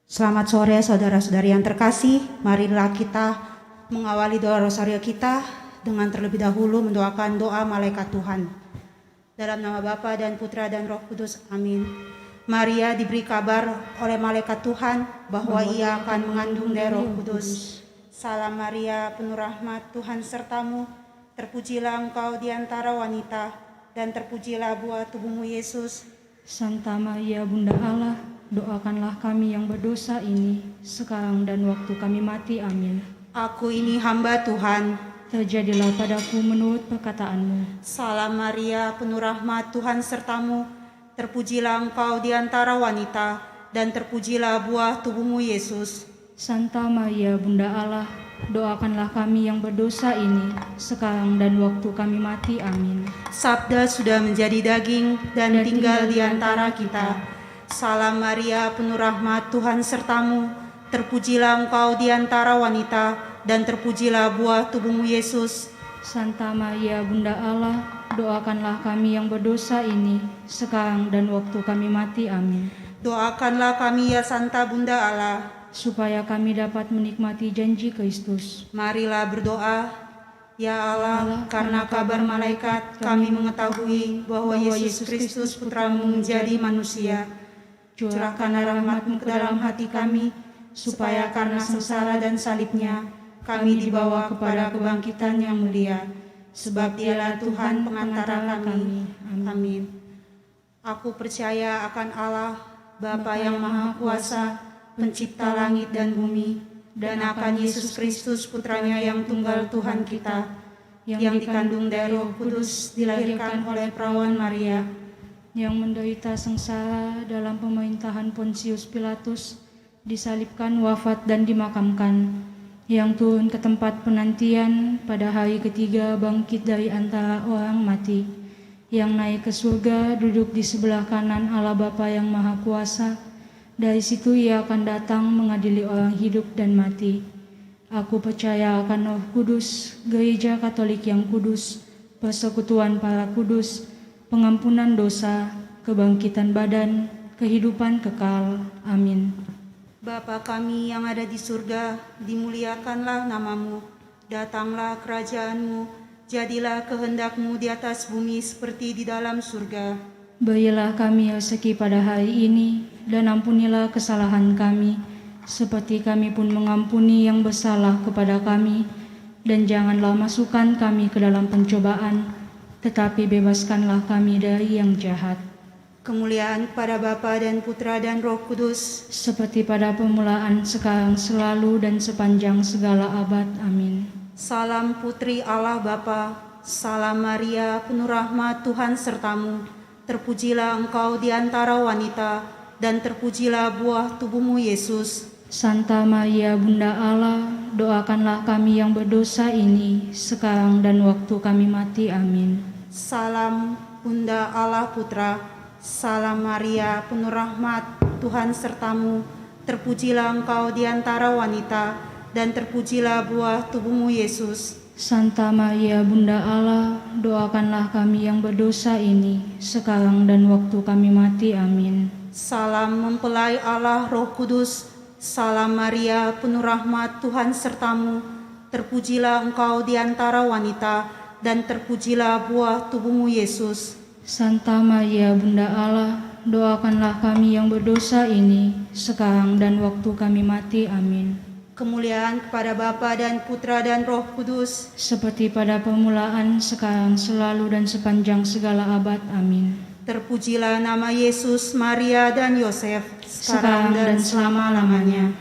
Selamat sore saudara-saudari yang terkasih. Marilah kita mengawali doa rosario kita dengan terlebih dahulu mendoakan doa malaikat Tuhan. Dalam nama Bapa dan Putra dan Roh Kudus, amin. Maria diberi kabar oleh malaikat Tuhan bahwa ia akan mengandung dari Roh Kudus. Salam Maria, penuh rahmat, Tuhan sertamu. Terpujilah engkau di antara wanita, dan terpujilah buah tubuhmu Yesus. Santa Maria Bunda Allah, doakanlah kami yang berdosa ini, sekarang dan waktu kami mati. Amin. Aku ini hamba Tuhan. Terjadilah padaku menurut perkataanmu. Salam Maria, penuh rahmat, Tuhan sertamu. Terpujilah engkau di antara wanita, dan terpujilah buah tubuhmu Yesus. Santa Maria Bunda Allah, doakanlah kami yang berdosa ini, sekarang dan waktu kami mati. Amin. Sabda sudah menjadi daging dan tinggal di antara kita. Salam Maria, penuh rahmat, Tuhan sertamu. Terpujilah engkau di antara wanita, dan terpujilah buah tubuhmu Yesus. Santa Maria Bunda Allah, doakanlah kami yang berdosa ini, sekarang dan waktu kami mati. Amin. Doakanlah kami ya Santa Bunda Allah, supaya kami dapat menikmati janji Kristus. Marilah berdoa. Ya Allah, karena kabar malaikat kami mengetahui bahwa Yesus Kristus Putramu menjadi manusia. Curahkanlah rahmat-Mu ke dalam hati kami, supaya karena sengsara dan salibnya, kami dibawa kepada kebangkitan yang mulia. Sebab Dialah Tuhan pengantara kami. Amin. Aku percaya akan Allah, Bapa yang Maha Kuasa, Pencipta langit dan bumi, dan akan Yesus Kristus Putranya yang tunggal Tuhan kita, yang dikandung dari Roh Kudus, dilahirkan oleh perawan Maria, yang menderita sengsara dalam pemerintahan Pontius Pilatus, disalibkan, wafat dan dimakamkan, yang turun ke tempat penantian, pada hari ketiga bangkit dari antara orang mati, yang naik ke surga, duduk di sebelah kanan Allah Bapa yang Maha Kuasa. Dari situ ia akan datang mengadili orang hidup dan mati. Aku percaya akan Roh Kudus, Gereja Katolik yang kudus, persekutuan para kudus, pengampunan dosa, kebangkitan badan, kehidupan kekal. Amin. Bapa kami yang ada di surga, dimuliakanlah namamu. Datanglah kerajaan-Mu, jadilah kehendak-Mu di atas bumi seperti di dalam surga. Berilah kami rezeki pada hari ini, dan ampunilah kesalahan kami, seperti kami pun mengampuni yang bersalah kepada kami. Dan janganlah masukkan kami ke dalam pencobaan, tetapi bebaskanlah kami dari yang jahat. Kemuliaan kepada Bapa dan Putra dan Roh Kudus, seperti pada permulaan, sekarang, selalu, dan sepanjang segala abad. Amin. Salam Putri Allah Bapa, salam Maria, penuh rahmat, Tuhan sertamu. Terpujilah engkau di antara wanita, dan terpujilah buah tubuhmu Yesus. Santa Maria Bunda Allah, doakanlah kami yang berdosa ini, sekarang dan waktu kami mati. Amin. Salam Bunda Allah Putra, salam Maria, penuh rahmat, Tuhan sertamu. Terpujilah engkau di antara wanita, dan terpujilah buah tubuhmu Yesus. Santa Maria Bunda Allah, doakanlah kami yang berdosa ini, sekarang dan waktu kami mati. Amin. Salam mempelai Allah Roh Kudus, salam Maria, penuh rahmat, Tuhan sertamu. Terpujilah engkau di antara wanita, dan terpujilah buah tubuhmu Yesus. Santa Maria Bunda Allah, doakanlah kami yang berdosa ini, sekarang dan waktu kami mati. Amin. Kemuliaan kepada Bapa dan Putra dan Roh Kudus, seperti pada permulaan, sekarang, selalu, dan sepanjang segala abad. Amin. Terpujilah nama Yesus, Maria, dan Yosef, sekarang dan selama-lamanya.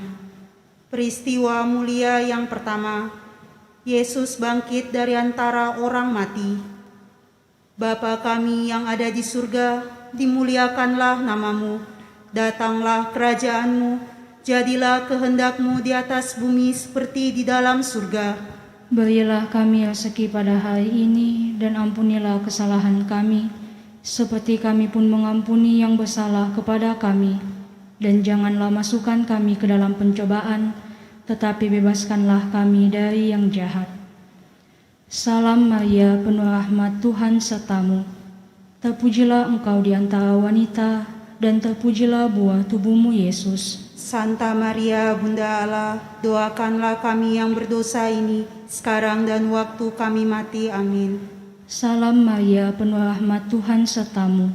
Peristiwa mulia yang pertama, Yesus bangkit dari antara orang mati. Bapa kami yang ada di surga, dimuliakanlah namamu. Datanglah kerajaan-Mu, jadilah kehendak-Mu di atas bumi seperti di dalam surga. Berilah kami rezeki pada hari ini, dan ampunilah kesalahan kami, seperti kami pun mengampuni yang bersalah kepada kami. Dan janganlah masukkan kami ke dalam pencobaan, tetapi bebaskanlah kami dari yang jahat. Salam Maria, penuh rahmat, Tuhan sertamu. Terpujilah engkau di antara wanita, dan terpujilah buah tubuhmu Yesus. Santa Maria, Bunda Allah, doakanlah kami yang berdosa ini, sekarang dan waktu kami mati. Amin. Salam Maria, penuh rahmat Tuhan sertamu.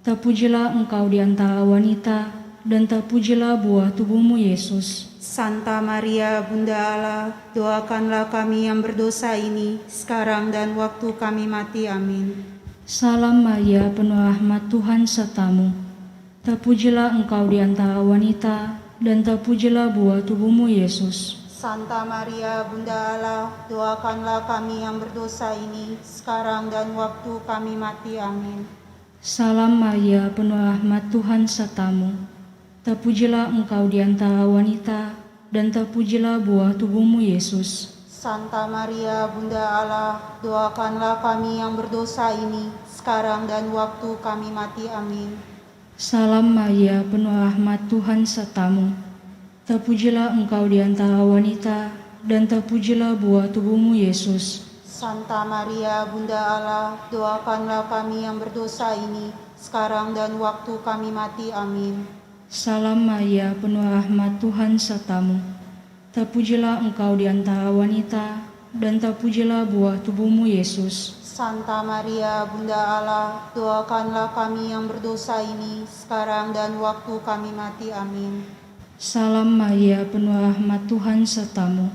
Terpujilah engkau di antara wanita, dan terpujilah buah tubuhmu Yesus. Santa Maria, Bunda Allah, doakanlah kami yang berdosa ini, sekarang dan waktu kami mati. Amin. Salam Maria, penuh rahmat Tuhan sertamu. Terpujilah engkau di antara wanita, dan terpujilah buah tubuhmu Yesus. Santa Maria, Bunda Allah, doakanlah kami yang berdosa ini, sekarang dan waktu kami mati. Amin. Salam Maria, penuh rahmat Tuhan sertamu. Terpujilah engkau di antara wanita, dan terpujilah buah tubuhmu Yesus. Santa Maria, Bunda Allah, doakanlah kami yang berdosa ini, sekarang dan waktu kami mati. Amin. Salam Maria, penuh rahmat Tuhan sertamu. Terpujilah engkau di antara wanita, dan terpujilah buah tubuhmu Yesus. Santa Maria, Bunda Allah, doakanlah kami yang berdosa ini, sekarang dan waktu kami mati. Amin. Salam Maria, penuh rahmat Tuhan sertamu. Terpujilah engkau di antara wanita, dan terpujilah buah tubuhmu Yesus. Santa Maria, Bunda Allah, doakanlah kami yang berdosa ini, sekarang dan waktu kami mati. Amin. Salam Maria, penuh rahmat Tuhan sertamu.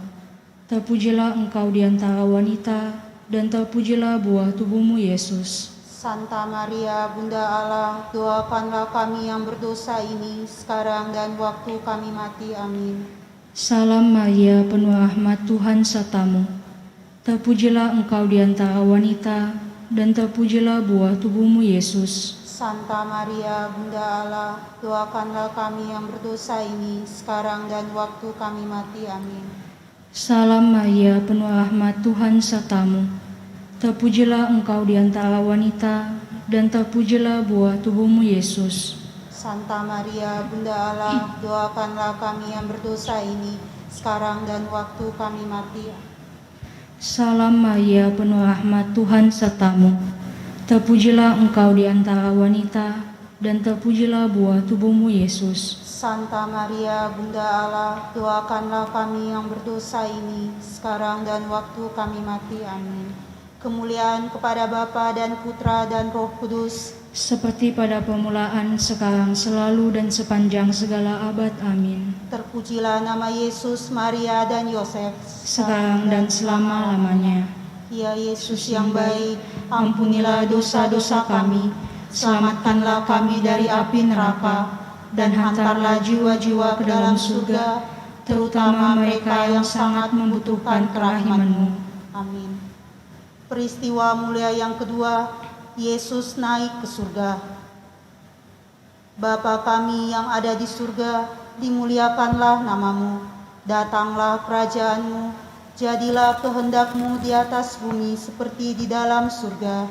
Terpujilah engkau di antara wanita, dan terpujilah buah tubuhmu Yesus. Santa Maria, Bunda Allah, doakanlah kami yang berdosa ini, sekarang dan waktu kami mati. Amin. Salam Maria, penuh rahmat Tuhan sertamu. Terpujilah engkau di antara wanita, dan terpujilah buah tubuhmu Yesus. Santa Maria, Bunda Allah, doakanlah kami yang berdosa ini, sekarang dan waktu kami mati. Amin. Salam Maria, penuh rahmat Tuhan sertamu. Terpujilah engkau di antara wanita, dan terpujilah buah tubuhmu Yesus. Santa Maria, Bunda Allah, doakanlah kami yang berdosa ini, sekarang dan waktu kami mati. Salam Maria, penuh rahmat Tuhan sertamu. Terpujilah engkau di antara wanita, dan terpujilah buah tubuhmu Yesus. Santa Maria, Bunda Allah, doakanlah kami yang berdosa ini, sekarang dan waktu kami mati. Amin. Kemuliaan kepada Bapa dan Putra dan Roh Kudus, Seperti pada permulaan, sekarang, selalu, dan sepanjang segala abad. Amin. terpujilah nama Yesus, Maria, dan Yosef, Sekarang dan selama-lamanya. Ya Yesus yang baik, ampunilah dosa-dosa kami, selamatkanlah kami dari api neraka, dan hantarlah jiwa-jiwa ke dalam surga, terutama mereka yang sangat membutuhkan kerahiman-Mu. Amin. Peristiwa mulia yang kedua, Yesus naik ke surga. Bapa kami yang ada di surga, dimuliakanlah nama-Mu, datanglah kerajaan-Mu, jadilah kehendak-Mu di atas bumi seperti di dalam surga.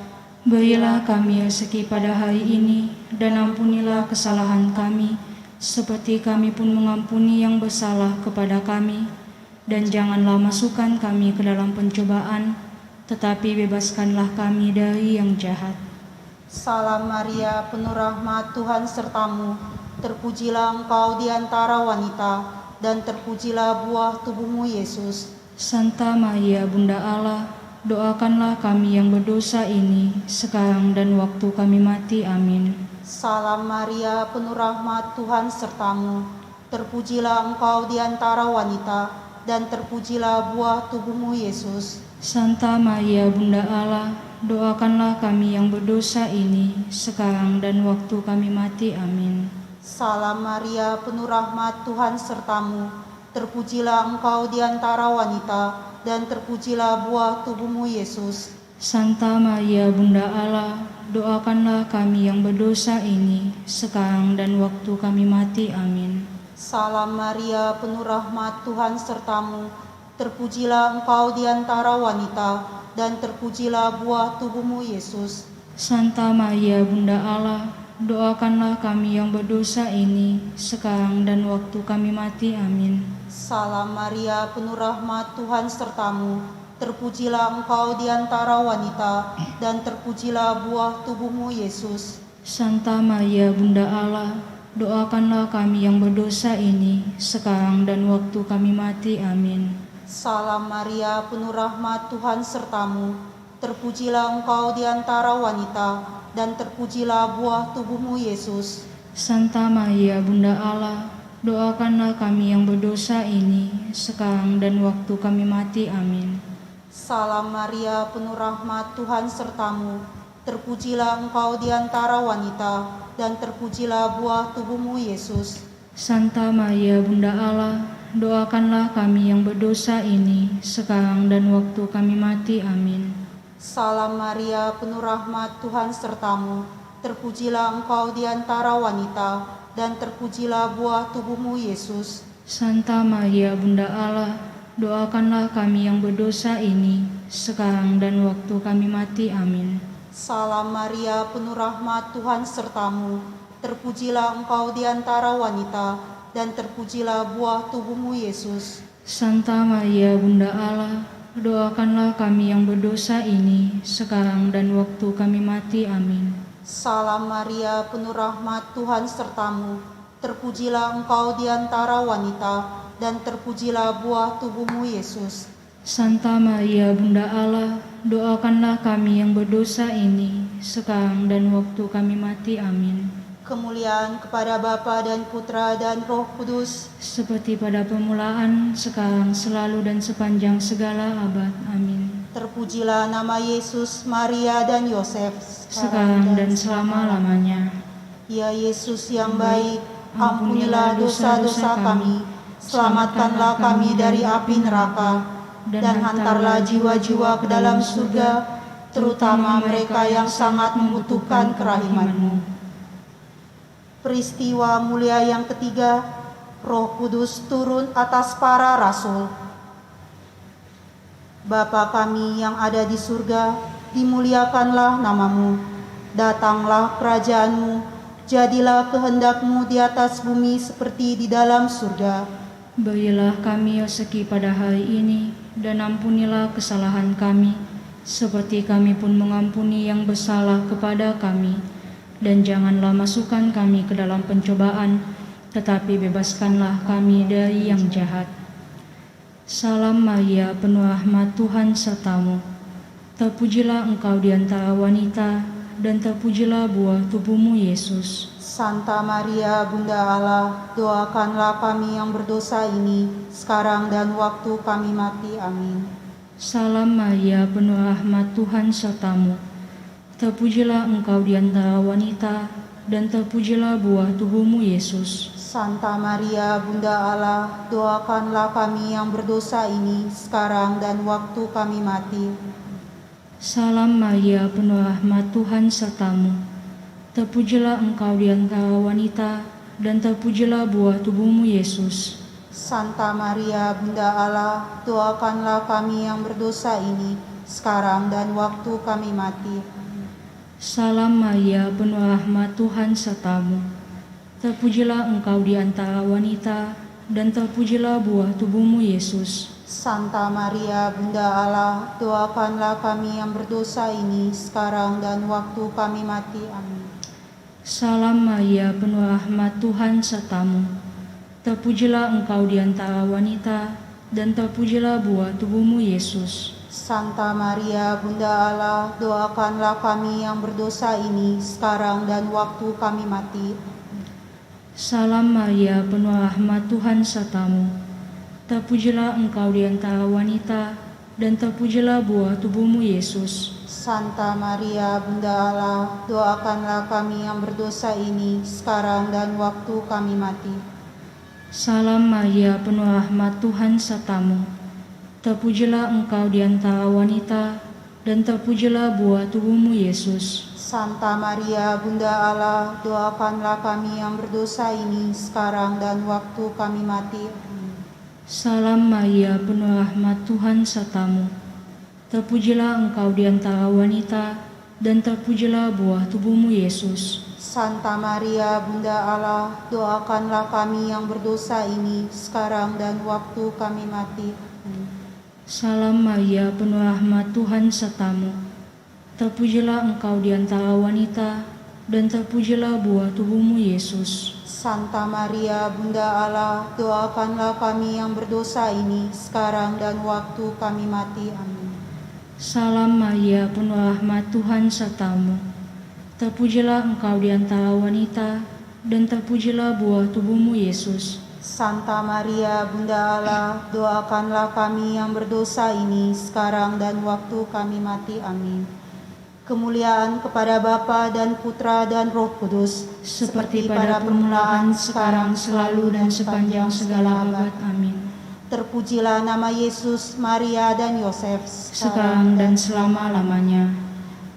Berilah kami rezeki pada hari ini, dan ampunilah kesalahan kami, seperti kami pun mengampuni yang bersalah kepada kami. Dan janganlah masukkan kami ke dalam pencobaan, tetapi bebaskanlah kami dari yang jahat. Salam Maria, penuh rahmat, Tuhan sertamu. Terpujilah engkau di antara wanita, dan terpujilah buah tubuhmu Yesus. Santa Maria, Bunda Allah, doakanlah kami yang berdosa ini, sekarang dan waktu kami mati. Amin. Salam Maria, penuh rahmat, Tuhan sertamu. Terpujilah engkau di antara wanita, dan terpujilah buah tubuhmu Yesus. Santa Maria, Bunda Allah, doakanlah kami yang berdosa ini, sekarang dan waktu kami mati. Amin. Salam Maria, penuh rahmat, Tuhan sertamu. Terpujilah engkau di antara wanita, dan terpujilah buah tubuhmu Yesus. Santa Maria, Bunda Allah, doakanlah kami yang berdosa ini, sekarang dan waktu kami mati. Amin. Salam Maria, penuh rahmat, Tuhan sertamu. Terpujilah engkau di antara wanita, dan terpujilah buah tubuhmu Yesus. Santa Maria, Bunda Allah, doakanlah kami yang berdosa ini, sekarang dan waktu kami mati. Amin. Salam Maria, penuh rahmat, Tuhan sertamu. Terpujilah engkau di antara wanita, dan terpujilah buah tubuhmu Yesus. Santa Maria, Bunda Allah, doakanlah kami yang berdosa ini, sekarang dan waktu kami mati. Amin. Salam Maria, penuh rahmat, Tuhan sertamu. Terpujilah engkau di antara wanita, dan terpujilah buah tubuhmu, Yesus. Santa Maria, Bunda Allah, doakanlah kami yang berdosa ini, sekarang dan waktu kami mati. Amin. Salam Maria, penuh rahmat, Tuhan sertamu. Terpujilah engkau di antara wanita, dan terpujilah buah tubuhmu, Yesus. Santa Maria, Bunda Allah, doakanlah kami yang berdosa ini, sekarang dan waktu kami mati. Amin. Salam Maria, penuh rahmat, Tuhan sertamu. Terpujilah engkau di antara wanita, dan terpujilah buah tubuhmu, Yesus. Santa Maria, Bunda Allah, doakanlah kami yang berdosa ini, sekarang dan waktu kami mati. Amin. Salam Maria, penuh rahmat, Tuhan sertamu. Terpujilah engkau di antara wanita, dan terpujilah buah tubuhmu, Yesus. Santa Maria, Bunda Allah, doakanlah kami yang berdosa ini, sekarang dan waktu kami mati. Amin. Salam Maria, penuh rahmat, Tuhan sertamu. Terpujilah engkau di antara wanita, dan terpujilah buah tubuhmu, Yesus. Santa Maria, Bunda Allah, doakanlah kami yang berdosa ini, sekarang dan waktu kami mati. Amin. Kemuliaan kepada Bapa dan Putra dan Roh Kudus, Seperti pada permulaan, sekarang, selalu, dan sepanjang segala abad. Amin. terpujilah nama Yesus, Maria, dan Yosef, Sekarang dan selama-lamanya. Ya Yesus yang baik, ampunilah dosa-dosa kami, selamatkanlah kami dari api neraka, dan hantarlah jiwa-jiwa ke dalam surga, terutama mereka yang sangat membutuhkan kerahiman-Mu. Peristiwa mulia yang ketiga, Roh Kudus turun atas para rasul. Bapa kami yang ada di surga, dimuliakanlah nama-Mu. Datanglah kerajaan-Mu, jadilah kehendak-Mu di atas bumi seperti di dalam surga. Berilah kami rezeki pada hari ini, dan ampunilah kesalahan kami, seperti kami pun mengampuni yang bersalah kepada kami. Dan janganlah masukkan kami ke dalam pencobaan, tetapi bebaskanlah kami dari yang jahat. Salam Maria, penuh rahmat, Tuhan sertamu. Terpujilah engkau di antara wanita, dan terpujilah buah tubuhmu, Yesus. Santa Maria, Bunda Allah, doakanlah kami yang berdosa ini, sekarang dan waktu kami mati. Amin. Salam Maria, penuh rahmat, Tuhan sertamu. Terpujilah engkau di antara wanita, dan terpujilah buah tubuhmu, Yesus. Santa Maria, Bunda Allah, doakanlah kami yang berdosa ini, sekarang dan waktu kami mati. Salam Maria, penuh rahmat, Tuhan sertamu. Terpujilah engkau di antara wanita, dan terpujilah buah tubuhmu, Yesus. Santa Maria, Bunda Allah, doakanlah kami yang berdosa ini, sekarang dan waktu kami mati. Salam Maria, penuh rahmat, Tuhan sertamu. Terpujilah engkau di antara wanita, dan terpujilah buah tubuhmu, Yesus. Santa Maria, Bunda Allah, doakanlah kami yang berdosa ini, sekarang dan waktu kami mati. Amin. Salam Maria, penuh rahmat, Tuhan sertamu. Terpujilah engkau di antara wanita, dan terpujilah buah tubuhmu, Yesus. Santa Maria, Bunda Allah, doakanlah kami yang berdosa ini, sekarang dan waktu kami mati. Salam Maria, penuh rahmat, Tuhan sertamu. Terpujilah engkau di antara wanita, dan terpujilah buah tubuhmu, Yesus. Santa Maria, Bunda Allah, doakanlah kami yang berdosa ini, sekarang dan waktu kami mati. Salam Maria, penuh rahmat, Tuhan sertamu. Terpujilah engkau di antara wanita, dan terpujilah buah tubuhmu, Yesus. Santa Maria, Bunda Allah, doakanlah kami yang berdosa ini, sekarang dan waktu kami mati. Salam Maria, penuh rahmat, Tuhan sertamu. Terpujilah engkau di antara wanita, dan terpujilah buah tubuhmu, Yesus. Santa Maria, Bunda Allah, doakanlah kami yang berdosa ini, sekarang dan waktu kami mati. Salam Maria, penuh rahmat, Tuhan sertamu. Terpujilah engkau di antara wanita, dan terpujilah buah tubuhmu, Yesus. Santa Maria, Bunda Allah, doakanlah kami yang berdosa ini, sekarang dan waktu kami mati. Amin. Salam Maria, penuh rahmat, Tuhan sertamu. Terpujilah engkau di antara wanita, dan terpujilah buah tubuhmu, Yesus. Santa Maria, Bunda Allah, doakanlah kami yang berdosa ini, sekarang dan waktu kami mati. Amin. Kemuliaan kepada Bapa dan Putra dan Roh Kudus, Seperti pada permulaan, sekarang, selalu, dan sepanjang segala abad. Amin. Terpujilah nama Yesus, Maria, dan Yosef, Sekarang dan selama-lamanya.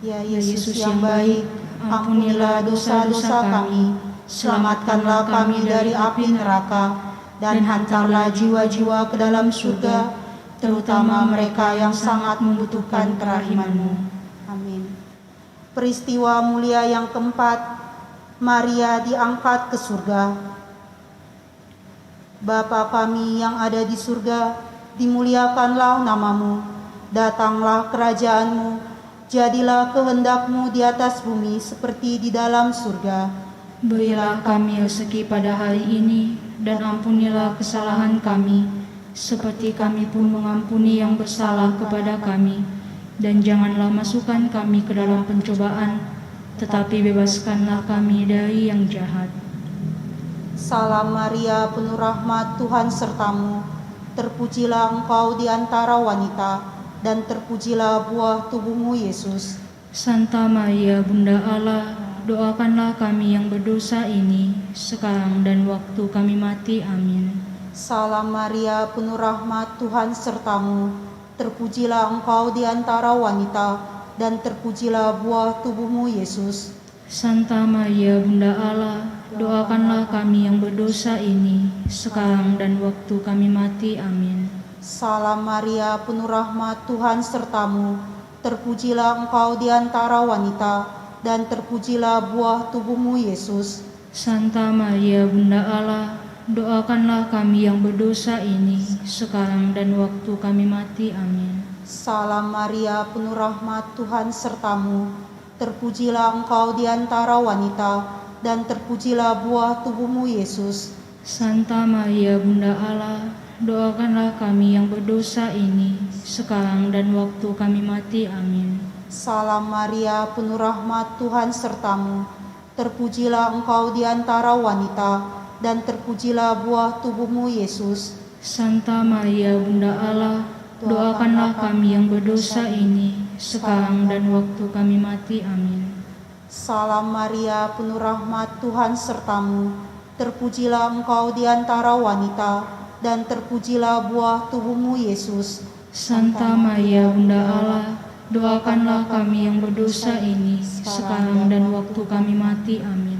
Ya Yesus yang baik, ampunilah dosa-dosa kami, selamatkanlah kami dari api neraka, dan hantarlah jiwa-jiwa ke dalam surga, terutama mereka yang sangat membutuhkan kerahiman-Mu. Amin. Peristiwa mulia yang keempat, Maria diangkat ke surga. Bapa kami yang ada di surga, dimuliakanlah nama-Mu, datanglah kerajaan-Mu, jadilah kehendak-Mu di atas bumi seperti di dalam surga. Berilah kami rezeki pada hari ini, dan ampunilah kesalahan kami, seperti kami pun mengampuni yang bersalah kepada kami. Dan janganlah masukkan kami ke dalam pencobaan, tetapi bebaskanlah kami dari yang jahat. Salam Maria, penuh rahmat, Tuhan sertamu. Terpujilah engkau di antara wanita, dan terpujilah buah tubuhmu, Yesus. Santa Maria, Bunda Allah, doakanlah kami yang berdosa ini, sekarang dan waktu kami mati. Amin. Salam Maria, penuh rahmat, Tuhan sertamu. Terpujilah engkau di antara wanita, dan terpujilah buah tubuhmu, Yesus. Santa Maria, Bunda Allah, doakanlah kami yang berdosa ini, sekarang dan waktu kami mati. Amin. Salam Maria, penuh rahmat, Tuhan sertamu. Terpujilah engkau di antara wanita, dan terpujilah buah tubuhmu, Yesus. Santa Maria, Bunda Allah, doakanlah kami yang berdosa ini, sekarang dan waktu kami mati. Amin. Salam Maria, penuh rahmat, Tuhan sertamu. Terpujilah engkau di antara wanita, dan terpujilah buah tubuhmu, Yesus. Santa Maria, Bunda Allah, doakanlah kami yang berdosa ini, sekarang dan waktu kami mati. Amin. Salam Maria, penuh rahmat, Tuhan sertamu. Terpujilah engkau di antara wanita, dan terpujilah buah tubuhmu, Yesus. Santa Maria, Bunda Allah, doakanlah kami yang berdosa ini, sekarang dan waktu kami mati. Amin. Salam Maria, penuh rahmat, Tuhan sertamu. Terpujilah engkau di antara wanita, dan terpujilah buah tubuhmu, Yesus. Santa Maria, Bunda Allah, doakanlah kami yang berdosa ini, sekarang dan waktu kami mati. Amin.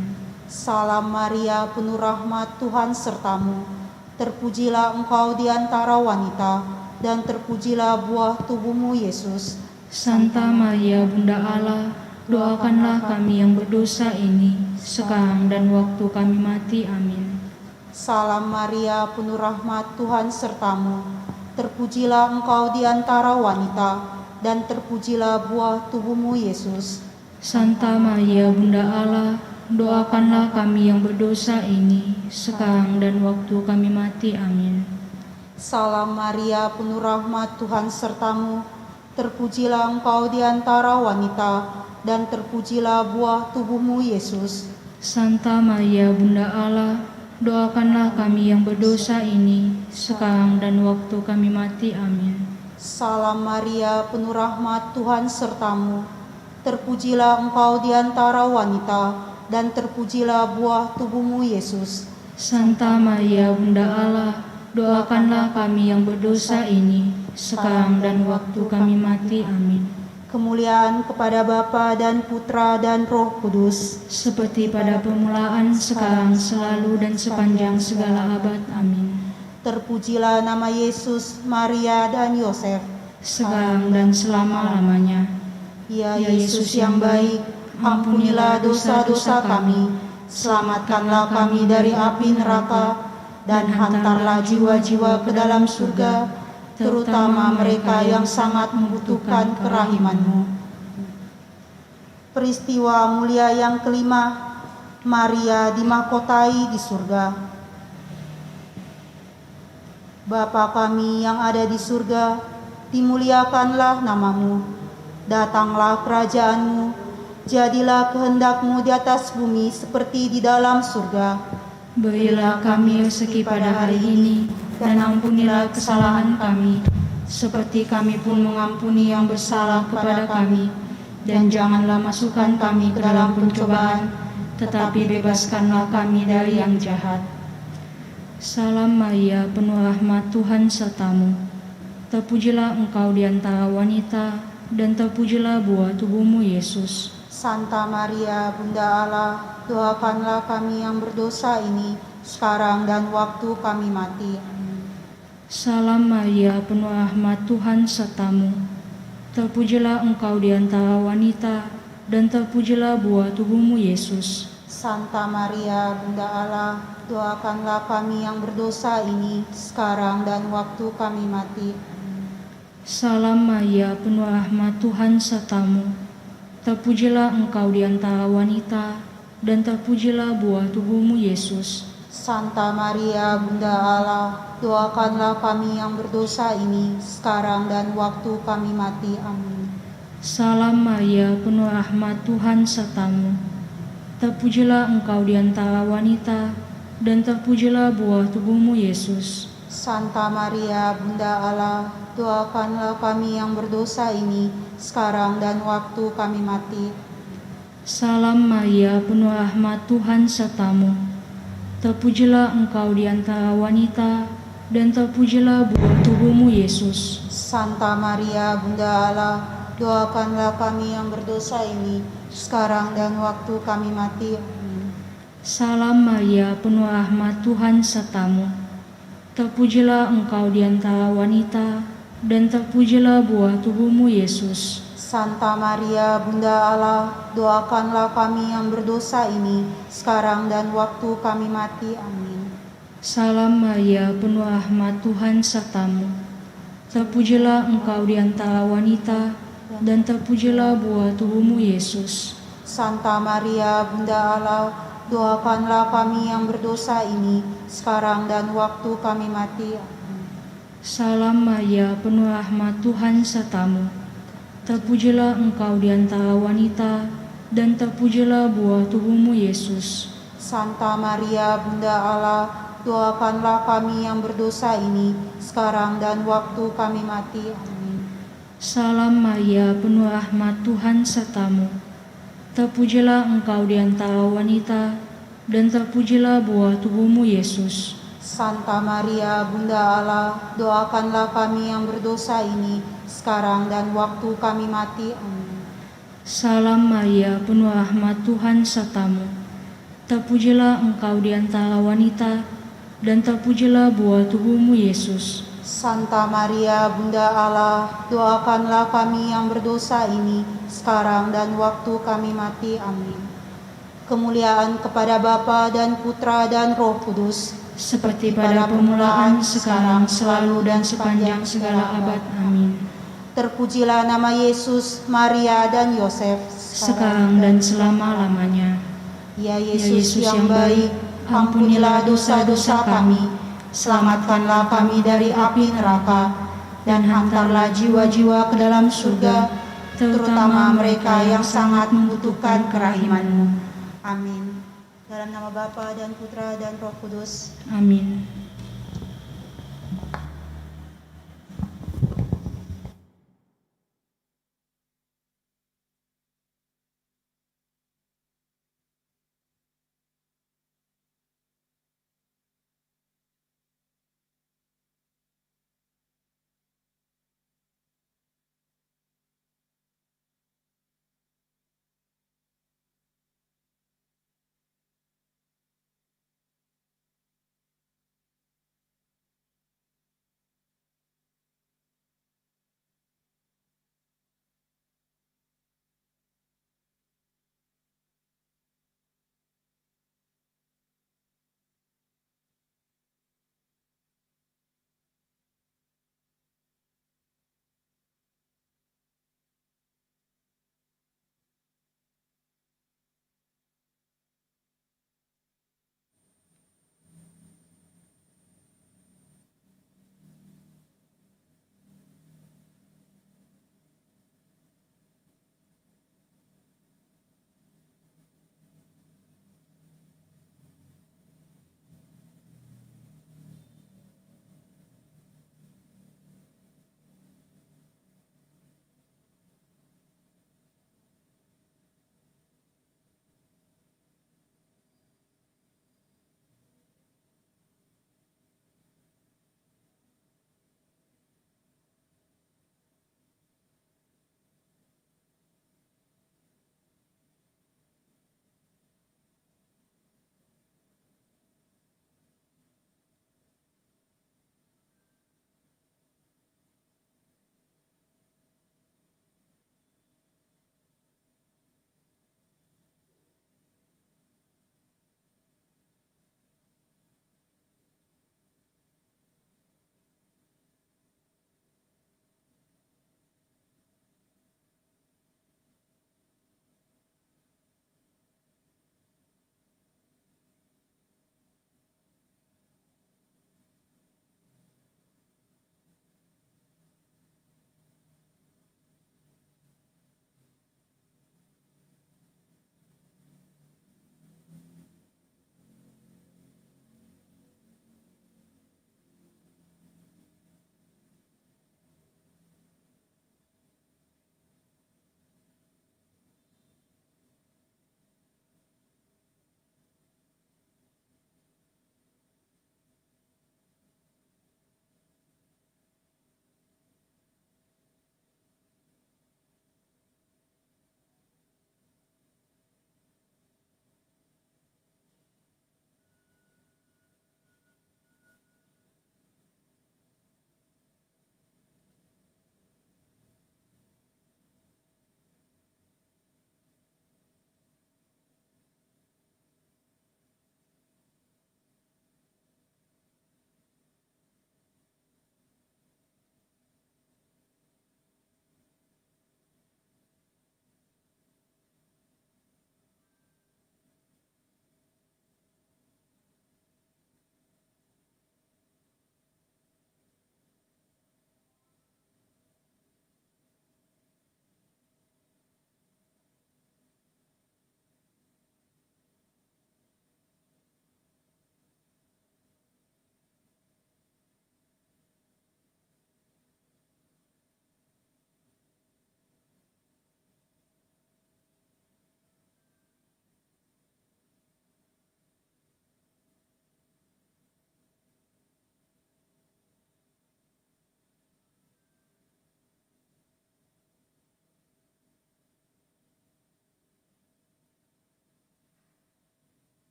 Salam Maria, penuh rahmat, Tuhan sertamu. Terpujilah engkau di antara wanita, dan terpujilah buah tubuhmu, Yesus. Santa Maria, Bunda Allah, doakanlah kami yang berdosa ini, sekarang dan waktu kami mati. Amin. Salam Maria, penuh rahmat, Tuhan sertamu. Terpujilah engkau di antara wanita, dan terpujilah buah tubuhmu, Yesus. Santa Maria, Bunda Allah, doakanlah kami yang berdosa ini, sekarang dan waktu kami mati. Amin. Salam Maria, penuh rahmat, Tuhan sertamu. Terpujilah engkau di antara wanita, dan terpujilah buah tubuhmu, Yesus. Santa Maria, Bunda Allah, doakanlah kami yang berdosa ini, sekarang dan waktu kami mati. Amin. Salam Maria, penuh rahmat, Tuhan sertamu. Terpujilah engkau di antara wanita, dan terpujilah buah tubuhmu, Yesus. Santa Maria, Bunda Allah, doakanlah kami yang berdosa ini, sekarang dan waktu kami mati. Amin. Kemuliaan kepada Bapa dan Putra dan Roh Kudus, seperti pada permulaan, sekarang, selalu, dan sepanjang segala abad. Amin. Terpujilah nama Yesus, Maria, dan Yosef, sekarang dan selama-lamanya. Ya Yesus yang baik, ampunilah dosa-dosa kami, selamatkanlah kami dari api neraka, dan hantarlah jiwa-jiwa ke dalam surga, terutama mereka yang sangat membutuhkan kerahiman-Mu. Peristiwa mulia yang kelima, Maria dimahkotai di surga. Bapa kami yang ada di surga, dimuliakanlah namamu. Datanglah kerajaanmu, jadilah kehendak-Mu di atas bumi seperti di dalam surga. Berilah kami rezeki pada hari ini, dan ampunilah kesalahan kami, seperti kami pun mengampuni yang bersalah kepada kami. Dan janganlah masukkan kami ke dalam pencobaan, tetapi bebaskanlah kami dari yang jahat. Salam Maria, penuh rahmat, Tuhan sertamu. Terpujilah engkau di antara wanita, dan terpujilah buah tubuhmu, Yesus. Santa Maria, Bunda Allah, doakanlah kami yang berdosa ini, sekarang dan waktu kami mati. Salam Maria, penuh rahmat, Tuhan sertamu. Terpujilah engkau di antara wanita, dan terpujilah buah tubuhmu, Yesus. Santa Maria, Bunda Allah, doakanlah kami yang berdosa ini, sekarang dan waktu kami mati. Salam Maria, penuh rahmat, Tuhan sertamu. Terpujilah engkau di antara wanita, dan terpujilah buah tubuhmu, Yesus. Santa Maria, Bunda Allah, doakanlah kami yang berdosa ini, sekarang dan waktu kami mati. Amin. Salam Maria, penuh rahmat, Tuhan sertamu. Terpujilah engkau di antara wanita, dan terpujilah buah tubuhmu, Yesus. Santa Maria, Bunda Allah, doakanlah kami yang berdosa ini, sekarang dan waktu kami mati. Salam Maria, penuh rahmat, Tuhan sertamu. Terpujilah engkau di antara wanita, dan terpujilah buah tubuhmu, Yesus. Santa Maria, Bunda Allah, doakanlah kami yang berdosa ini, sekarang dan waktu kami mati. Amin. Salam Maria, penuh rahmat, Tuhan sertamu. Terpujilah engkau di antara wanita, dan terpujilah buah tubuhmu, Yesus. Santa Maria, Bunda Allah, doakanlah kami yang berdosa ini, sekarang dan waktu kami mati. Amin. Salam Maria, penuh rahmat, Tuhan sertamu. Terpujilah engkau di antara wanita, dan terpujilah buah tubuhmu, Yesus. Santa Maria, Bunda Allah, doakanlah kami yang berdosa ini, sekarang dan waktu kami mati. Amin. Salam Maria, penuh rahmat, Tuhan sertamu. Terpujilah engkau di antara wanita, dan terpujilah buah tubuhmu, Yesus. Santa Maria, Bunda Allah, doakanlah kami yang berdosa ini, sekarang dan waktu kami mati. Amin. Salam Maria, penuh rahmat, Tuhan sertamu. Terpujilah engkau di antara wanita, dan terpujilah buah tubuhmu, Yesus. Santa Maria, Bunda Allah, doakanlah kami yang berdosa ini, sekarang dan waktu kami mati. Amin. Salam Maria, penuh rahmat, Tuhan sertamu. Terpujilah engkau di antara wanita, dan terpujilah buah tubuhmu, Yesus. Santa Maria, Bunda Allah, doakanlah kami yang berdosa ini, sekarang dan waktu kami mati. Amin. Kemuliaan kepada Bapa dan Putra dan Roh Kudus, Seperti pada permulaan, sekarang, selalu, dan sepanjang segala abad. Amin. Terpujilah nama Yesus, Maria, dan Yosef, Sekarang dan selama-lamanya. Ya Yesus yang baik, ampunilah dosa-dosa kami, selamatkanlah kami dari api neraka, dan hantarlah jiwa-jiwa ke dalam surga, terutama mereka yang sangat membutuhkan kerahiman-Mu. Amin. Dalam nama Bapa dan Putra dan Roh Kudus. Amin.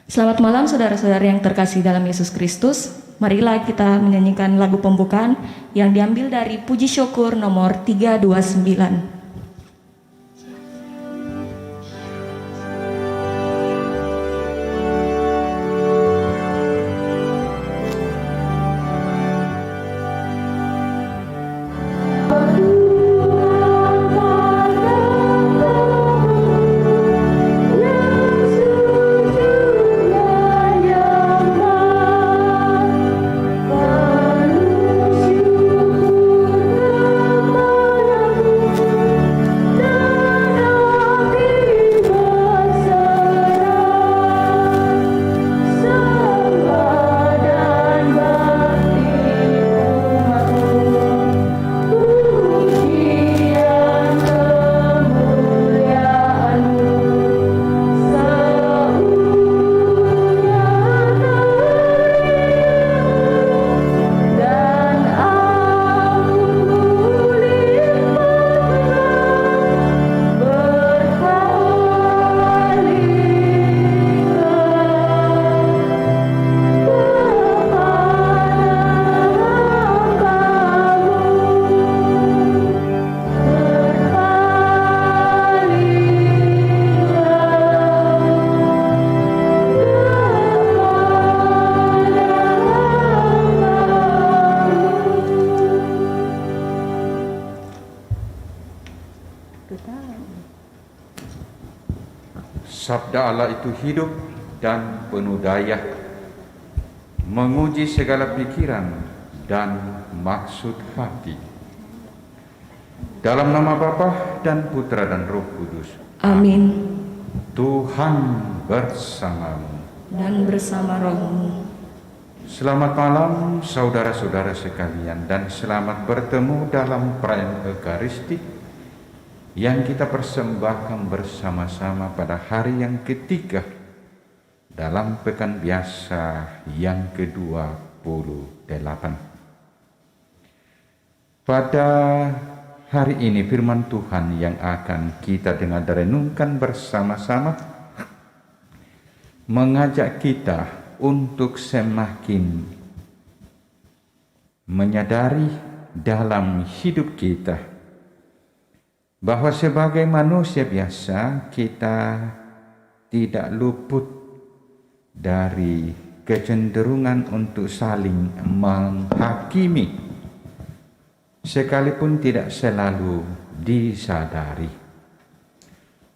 Selamat malam saudara-saudara yang terkasih dalam Yesus Kristus. Marilah kita menyanyikan lagu pembukaan yang diambil dari Puji Syukur nomor 329. Sabda Allah itu hidup dan penuh daya, menguji segala pikiran dan maksud hati. Dalam nama Bapa dan Putra dan Roh Kudus. Amin. Tuhan bersamamu. Dan bersama rohmu. Selamat malam saudara-saudara sekalian, dan selamat bertemu dalam perayaan Eukaristik yang kita persembahkan bersama-sama pada hari yang ketiga dalam pekan biasa yang ke-28. Pada hari ini firman Tuhan yang akan kita dengar dan renungkan bersama-sama mengajak kita untuk semakin menyadari dalam hidup kita bahwa sebagai manusia biasa kita tidak luput dari kecenderungan untuk saling menghakimi, sekalipun tidak selalu disadari.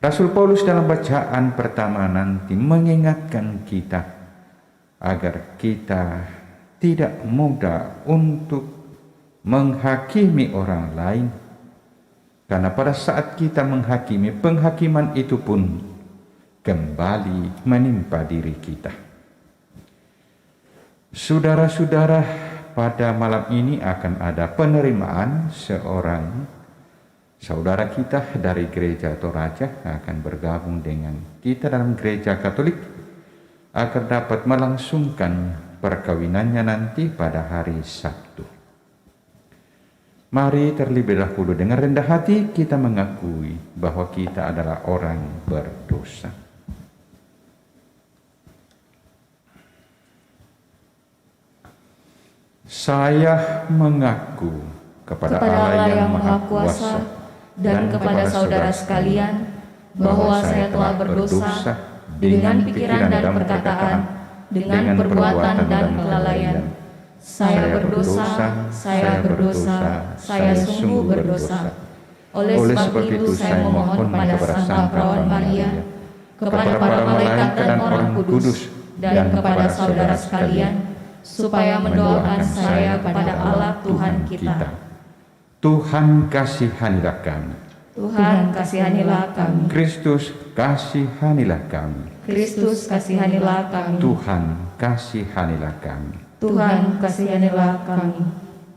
Rasul Paulus dalam bacaan pertama nanti mengingatkan kita agar kita tidak mudah untuk menghakimi orang lain. Karena pada saat kita menghakimi, penghakiman itu pun kembali menimpa diri kita. Saudara-saudara, pada malam ini akan ada penerimaan seorang saudara kita dari gereja Toraja akan bergabung dengan kita dalam gereja Katolik agar dapat melangsungkan perkawinannya nanti pada hari Sabtu. Mari terlebih dahulu dengan rendah hati kita mengakui bahwa kita adalah orang berdosa. Saya mengaku kepada Allah yang Maha Kuasa dan kepada saudara sekalian bahwa saya telah berdosa dengan pikiran dan perkataan, dengan perbuatan dan kelalaian. Saya berdosa, saya sungguh berdosa. Oleh sebab itu saya memohon kepada Santa Perawan Maria, kepada para malaikat dan orang kudus, dan kepada saudara sekalian, supaya mendoakan saya kepada Allah Tuhan kita. Tuhan kasihanilah kami. Tuhan kasihanilah kami. Kristus kasihanilah kami. Kristus kasihanilah kami. Tuhan kasihanilah kami. Tuhan kasihanilah kami.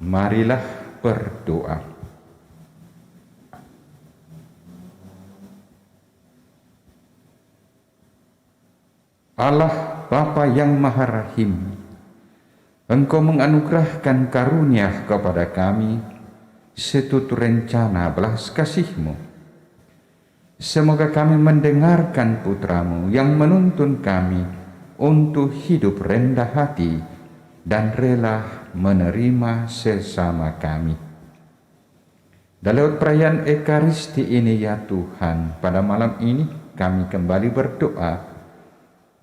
Marilah berdoa. Allah Bapa yang Maha Rahim, Engkau menganugerahkan karunia kepada kami setutur rencana belas kasih-Mu. Semoga kami mendengarkan putra-Mu yang menuntun kami untuk hidup rendah hati dan rela menerima sesama kami. Dan lewat perayaan Ekaristi ini ya Tuhan, pada malam ini kami kembali berdoa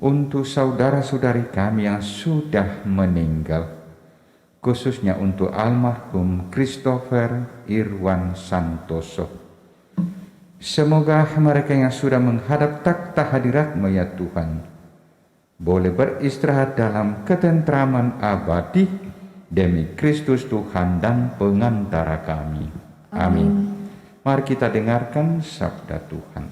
untuk saudara-saudari kami yang sudah meninggal, khususnya untuk almarhum Christopher Irwan Santoso. Semoga mereka yang sudah menghadap takhta hadirat-Mu ya Tuhan, boleh beristirahat dalam ketentraman abadi demi Kristus Tuhan dan pengantara kami. Amin. Mari kita dengarkan sabda Tuhan.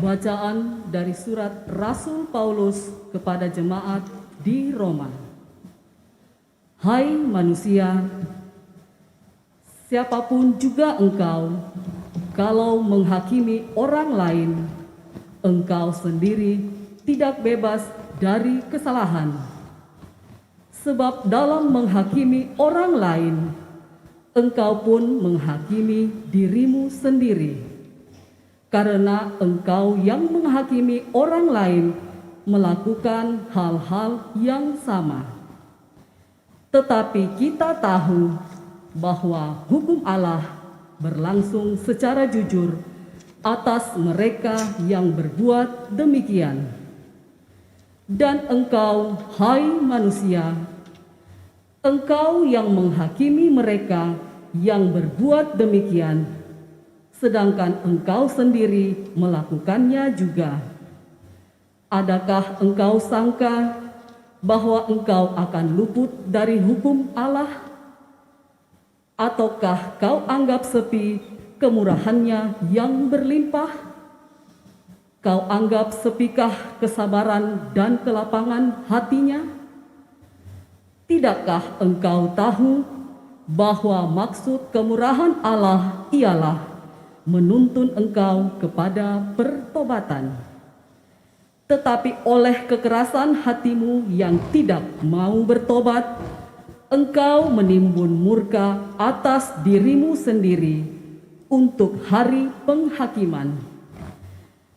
Bacaan dari surat Rasul Paulus kepada jemaat di Roma. Hai manusia, siapapun juga engkau, kalau menghakimi orang lain, engkau sendiri tidak bebas dari kesalahan. Sebab dalam menghakimi orang lain, engkau pun menghakimi dirimu sendiri. Karena engkau yang menghakimi orang lain melakukan hal-hal yang sama. Tetapi kita tahu bahwa hukum Allah berlangsung secara jujur atas mereka yang berbuat demikian. Dan engkau, hai manusia, engkau yang menghakimi mereka yang berbuat demikian, sedangkan engkau sendiri melakukannya juga. Adakah engkau sangka bahwa engkau akan luput dari hukum Allah? Ataukah kau anggap sepi kemurahannya yang berlimpah? Kau anggap sepikah kesabaran dan kelapangan hatinya? Tidakkah engkau tahu bahwa maksud kemurahan Allah ialah menuntun engkau kepada pertobatan? Tetapi oleh kekerasan hatimu yang tidak mau bertobat, engkau menimbun murka atas dirimu sendiri untuk hari penghakiman.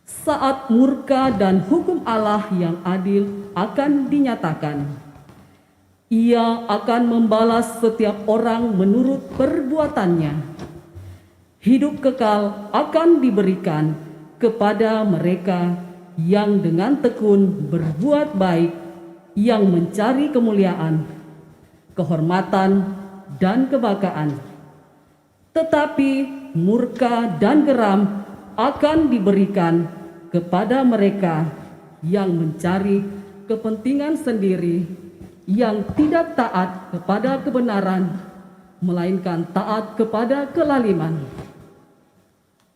Saat murka dan hukum Allah yang adil akan dinyatakan, Ia akan membalas setiap orang menurut perbuatannya. Hidup kekal akan diberikan kepada mereka yang dengan tekun berbuat baik, yang mencari kemuliaan, kehormatan, dan kebanggaan. Tetapi murka dan geram akan diberikan kepada mereka yang mencari kepentingan sendiri, yang tidak taat kepada kebenaran, melainkan taat kepada kelaliman.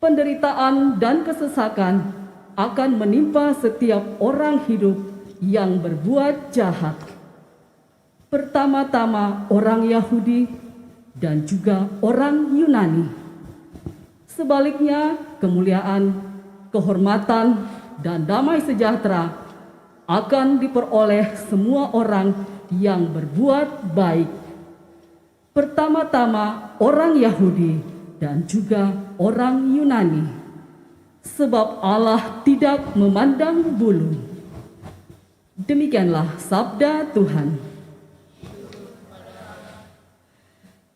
Penderitaan dan kesesakan akan menimpa setiap orang hidup yang berbuat jahat. Pertama-tama orang Yahudi dan juga orang Yunani. Sebaliknya, kemuliaan, kehormatan, dan damai sejahtera akan diperoleh semua orang yang berbuat baik. Pertama-tama orang Yahudi dan juga orang Yunani. Sebab Allah tidak memandang bulu. Demikianlah sabda Tuhan.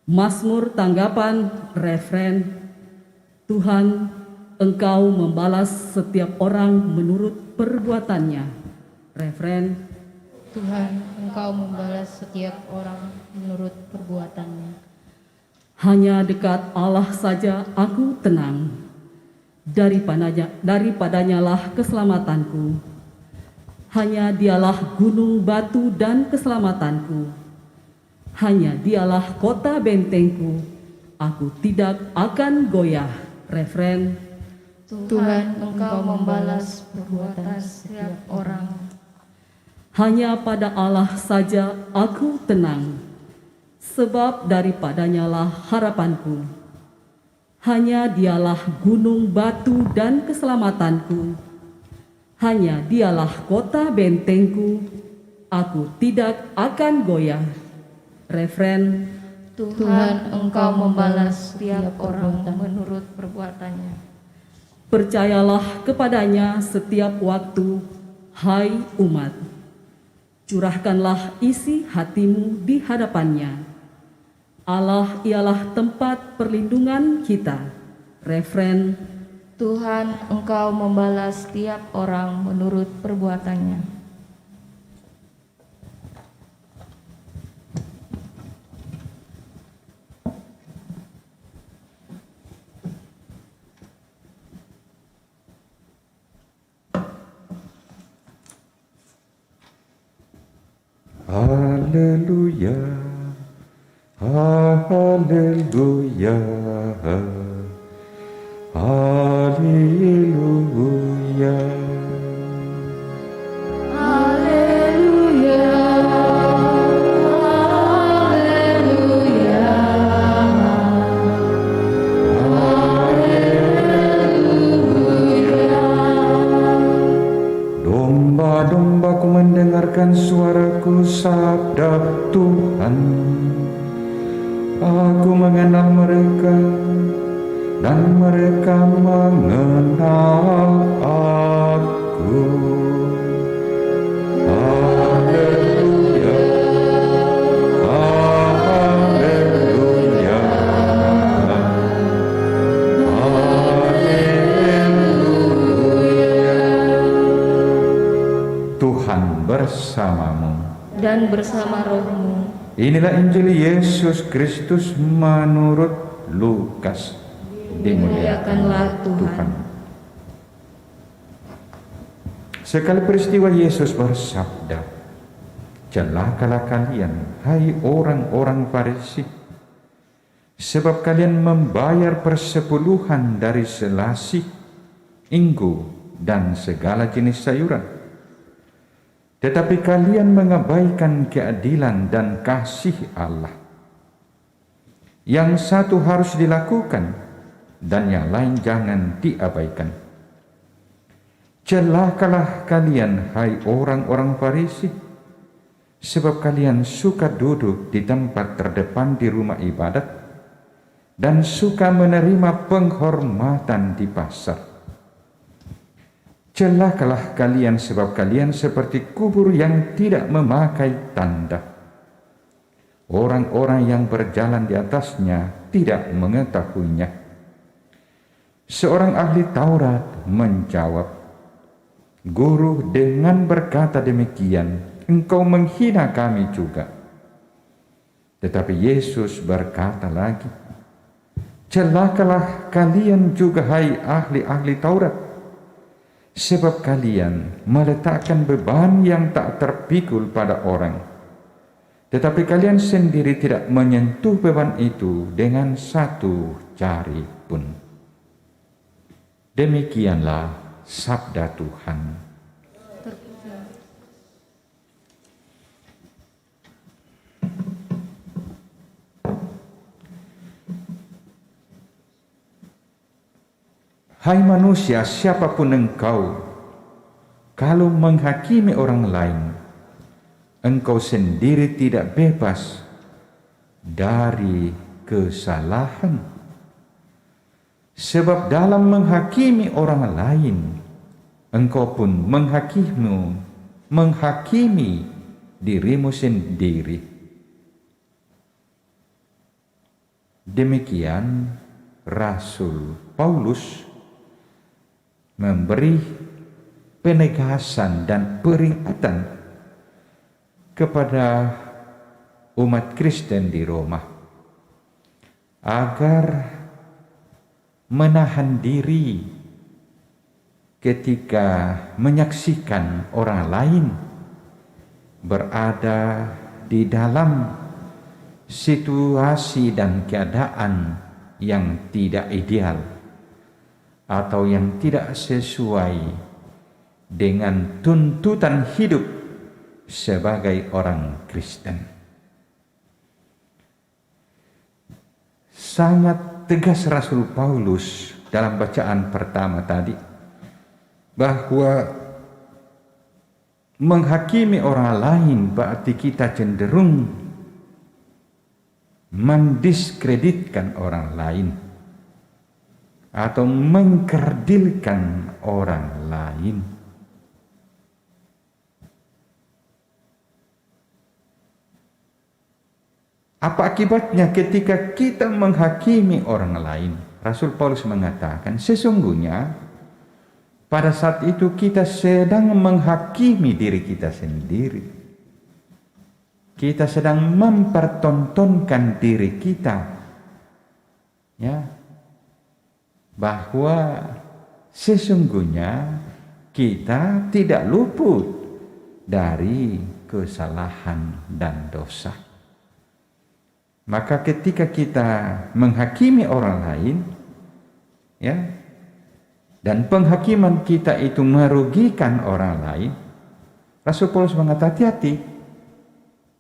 Mazmur tanggapan refren, Tuhan, Engkau membalas setiap orang menurut perbuatannya. Refren, Tuhan, Engkau membalas setiap orang menurut perbuatannya. hanya dekat Allah saja aku tenang. Daripadanya lah keselamatanku. Hanya Dialah gunung batu dan keselamatanku. Hanya Dialah kota bentengku, aku tidak akan goyah. Refren, Tuhan, Engkau membalas perbuatan setiap orang. hanya pada Allah saja aku tenang, sebab daripadanya lah harapanku. Hanya Dialah gunung, batu, dan keselamatanku. Hanya Dialah kota bentengku. Aku tidak akan goyah. Refren. Tuhan, Engkau membalas setiap orang menurut perbuatannya. Percayalah kepadanya setiap waktu, hai umat. Curahkanlah isi hatimu di hadapannya. Allah ialah tempat perlindungan kita. Refren. Tuhan, Engkau membalas setiap orang menurut perbuatannya. Haleluya, haleluya, haleluya. Haleluya, haleluya, Domba-dombaku mendengarkan suaraku, sabda Tuhan. Aku mengenal mereka dan mereka mengenal aku. Haleluya, haleluya, haleluya. Tuhan bersamamu. dan bersama rohmu. Inilah Injil Yesus Kristus menurut Lukas. Dimuliakanlah Tuhan. Sekali peristiwa Yesus bersabda, "Celakalah kalian, hai orang-orang Farisi, sebab kalian membayar persepuluhan dari selasih, inggu, dan segala jenis sayuran. Tetapi kalian mengabaikan keadilan dan kasih Allah. Yang satu harus dilakukan, dan yang lain jangan diabaikan. Celakalah kalian, hai orang-orang Farisi, sebab kalian suka duduk di tempat terdepan di rumah ibadat, dan suka menerima penghormatan di pasar. Celakalah kalian, sebab kalian seperti kubur yang tidak memakai tanda. Orang-orang yang berjalan di atasnya tidak mengetahuinya." Seorang ahli Taurat menjawab, "Guru, dengan berkata demikian, engkau menghina kami juga." Tetapi Yesus berkata lagi, "Celakalah kalian juga, hai ahli-ahli Taurat, sebab kalian meletakkan beban yang tak terpikul pada orang, tetapi kalian sendiri tidak menyentuh beban itu dengan satu jari pun." Demikianlah sabda Tuhan. Hai manusia, siapapun engkau, kalau menghakimi orang lain, engkau sendiri tidak bebas dari kesalahan. Sebab dalam menghakimi orang lain, engkau pun menghakimi dirimu sendiri. Demikian Rasul Paulus memberi penegasan dan peringatan kepada umat Kristen di Roma agar menahan diri ketika menyaksikan orang lain berada di dalam situasi dan keadaan yang tidak ideal atau yang tidak sesuai dengan tuntutan hidup sebagai orang Kristen. Sangat tegas Rasul Paulus dalam bacaan pertama tadi, bahwa menghakimi orang lain berarti kita cenderung mendiskreditkan orang lain atau mengkerdilkan orang lain. Apa akibatnya ketika kita menghakimi orang lain? Rasul Paulus mengatakan, sesungguhnya pada saat itu kita sedang menghakimi diri kita sendiri. Kita sedang mempertontonkan diri kita, ya, bahwa sesungguhnya kita tidak luput dari kesalahan dan dosa. Maka ketika kita menghakimi orang lain, ya, dan penghakiman kita itu merugikan orang lain, Rasul Paulus mengatakan hati-hati,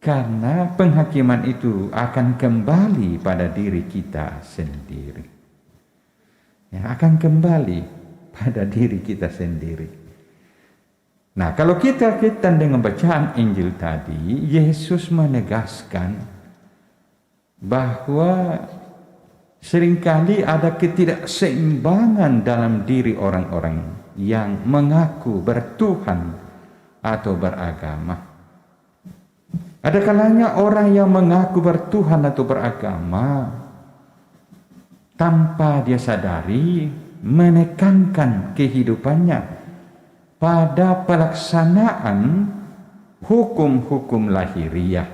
karena penghakiman itu akan kembali pada diri kita sendiri. Ya, akan kembali pada diri kita sendiri. Nah, kalau kita kaitan dengan bacaan Injil tadi, Yesus menegaskan bahwa seringkali ada ketidakseimbangan dalam diri orang-orang yang mengaku bertuhan atau beragama. Ada kalanya orang yang mengaku bertuhan atau beragama tanpa dia sadari menekankan kehidupannya pada pelaksanaan hukum-hukum lahiriah,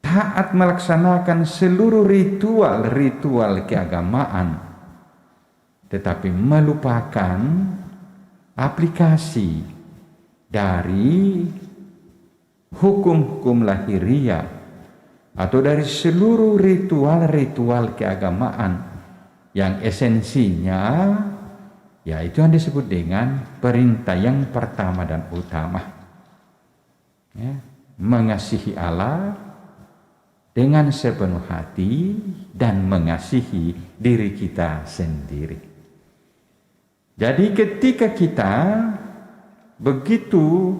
taat melaksanakan seluruh ritual-ritual keagamaan, tetapi melupakan aplikasi dari hukum-hukum lahiriah atau dari seluruh ritual-ritual keagamaan yang esensinya yaitu yang disebut dengan perintah yang pertama dan utama, ya, mengasihi Allah dengan sepenuh hati dan mengasihi diri kita sendiri. Jadi ketika kita begitu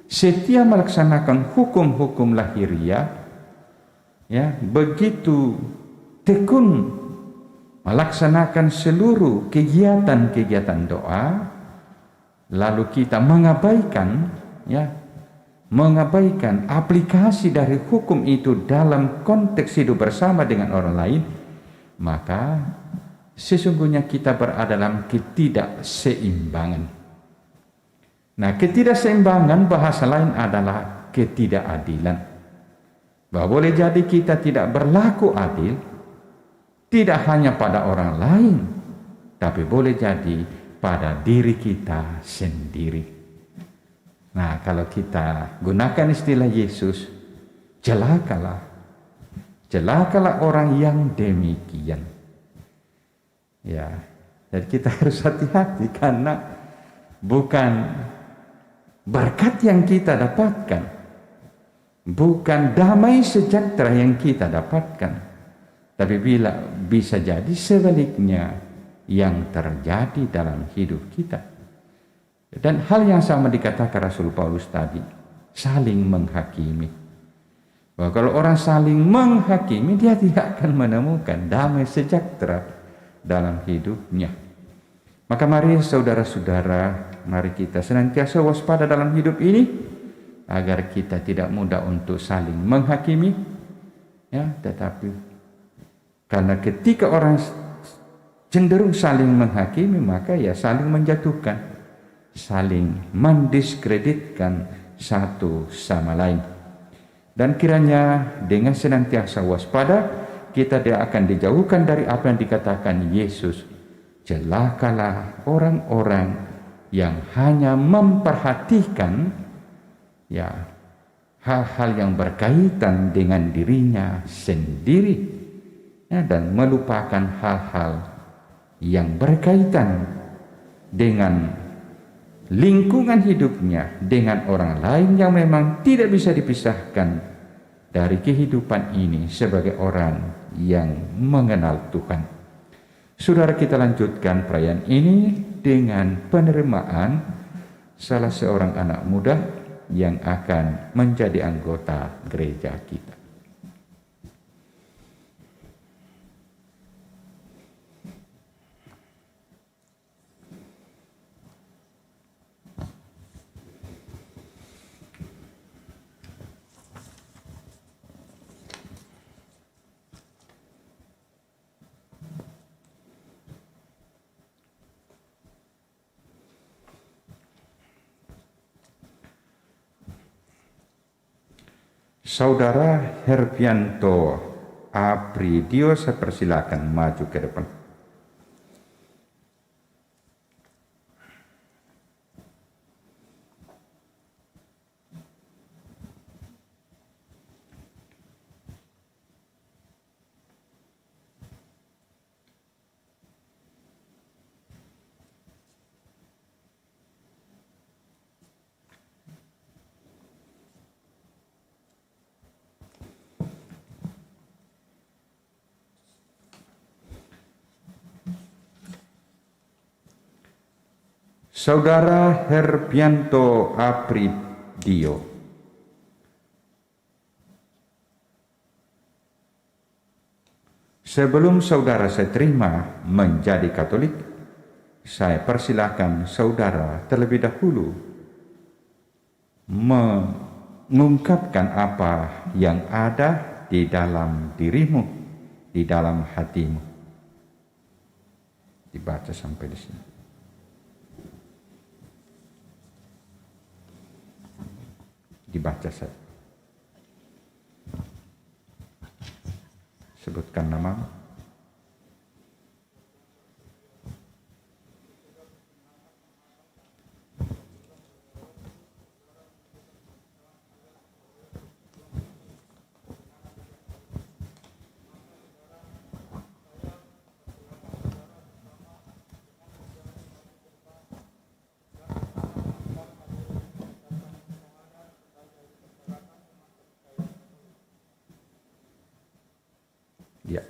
setia melaksanakan hukum-hukum lahiriah, ya, begitu tekun melaksanakan seluruh kegiatan-kegiatan doa, lalu kita mengabaikan, ya, mengabaikan aplikasi dari hukum itu dalam konteks hidup bersama dengan orang lain, maka sesungguhnya kita berada dalam ketidakseimbangan. Nah, ketidakseimbangan bahasa lain adalah ketidakadilan. Bahwa boleh jadi kita tidak berlaku adil, tidak hanya pada orang lain, tapi boleh jadi pada diri kita sendiri. Nah, kalau kita gunakan istilah Yesus, celakalah orang yang demikian. Ya, jadi kita harus hati-hati karena bukan berkat yang kita dapatkan, bukan damai sejahtera yang kita dapatkan, tapi bila bisa jadi sebaliknya yang terjadi dalam hidup kita. Dan hal yang sama dikatakan Rasul Paulus tadi, saling menghakimi. Bahwa kalau orang saling menghakimi, dia tidak akan menemukan damai sejahtera dalam hidupnya. Maka mari saudara-saudara, mari kita senantiasa waspada dalam hidup ini, agar kita tidak mudah untuk saling menghakimi, ya, tetapi karena ketika orang cenderung saling menghakimi, maka ya saling menjatuhkan, saling mendiskreditkan satu sama lain. Dan kiranya dengan senantiasa waspada, kita tidak akan dijauhkan dari apa yang dikatakan Yesus. Celakalah orang-orang yang hanya memperhatikan, ya, hal-hal yang berkaitan dengan dirinya sendiri, ya, dan melupakan hal-hal yang berkaitan dengan lingkungan hidupnya, dengan orang lain yang memang tidak bisa dipisahkan dari kehidupan ini sebagai orang yang mengenal Tuhan. Saudara, kita lanjutkan perayaan ini dengan penerimaan salah seorang anak muda yang akan menjadi anggota gereja kita. Saudara Hervianto Apridio, saya persilakan maju ke depan. Saudara Hervianto Apridio, sebelum saudara saya terima menjadi Katolik, saya persilakan saudara terlebih dahulu mengungkapkan apa yang ada di dalam dirimu, di dalam hatimu. Dibaca sampai di sini. Dibaca saja. Sebutkan nama. Ya.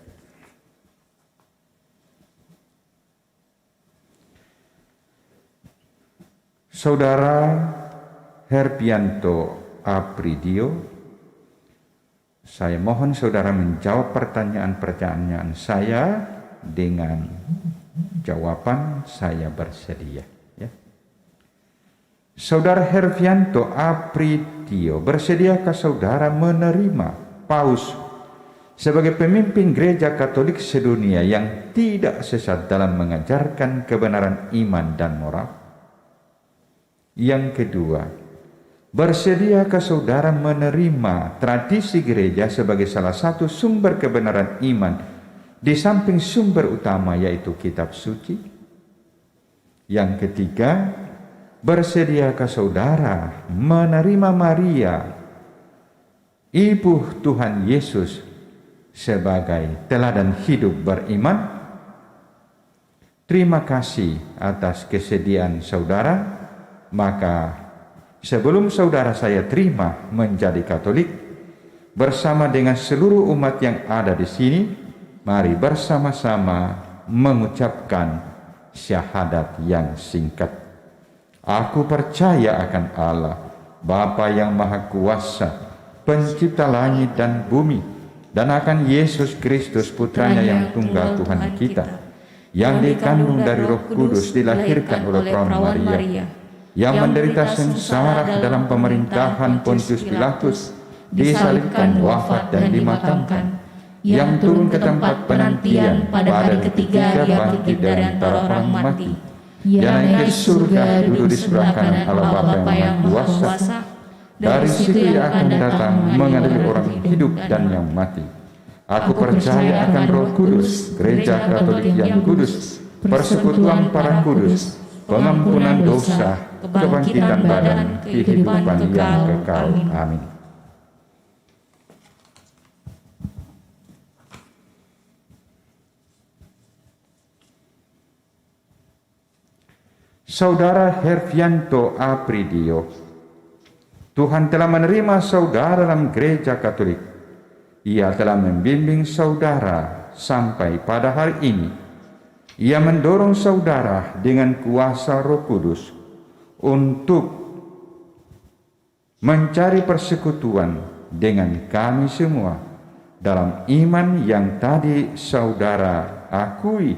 Saudara Hervianto Apridio, saya mohon saudara menjawab pertanyaan-pertanyaan saya dengan jawaban saya bersedia. Ya. Saudara Hervianto Apridio, bersediakah saudara menerima Paus sebagai pemimpin gereja Katolik sedunia yang tidak sesat dalam mengajarkan kebenaran iman dan moral? Yang kedua, bersediakah saudara menerima tradisi gereja sebagai salah satu sumber kebenaran iman di samping sumber utama yaitu kitab suci? Yang ketiga, bersediakah saudara menerima Maria, Ibu Tuhan Yesus, sebagai teladan hidup beriman? Terima kasih atas kesediaan saudara. Maka sebelum saudara saya terima menjadi Katolik, bersama dengan seluruh umat yang ada di sini, mari bersama-sama mengucapkan syahadat yang singkat. Aku percaya akan Allah, Bapa yang Maha Kuasa, Pencipta langit dan bumi, dan akan Yesus Kristus putranya yang tunggal Tuhan kita, yang dikandung dari Roh Kudus, dilahirkan oleh perawan Maria, yang menderita sengsara dalam pemerintahan Pontius Pilatus, disalibkan, wafat dan dimakamkan, yang turun ke tempat penantian pada hari ketiga bangkit dari antara orang mati, yang naik ke surga duduk di sebelah kanan Allah Bapa yang Maha Kuasa, dari situ ia akan datang mengadili orang hidup dan yang mati. Aku percaya akan Roh Kudus, gereja Katolik yang kudus, persekutuan para kudus, pengampunan dosa, kebangkitan badan, kehidupan yang kekal. Amin. Saudara Hervianto Apridio, Tuhan telah menerima saudara dalam gereja Katolik Ia telah membimbing saudara sampai pada hari ini. Ia mendorong saudara dengan kuasa Roh Kudus untuk mencari persekutuan dengan kami semua dalam iman yang tadi saudara akui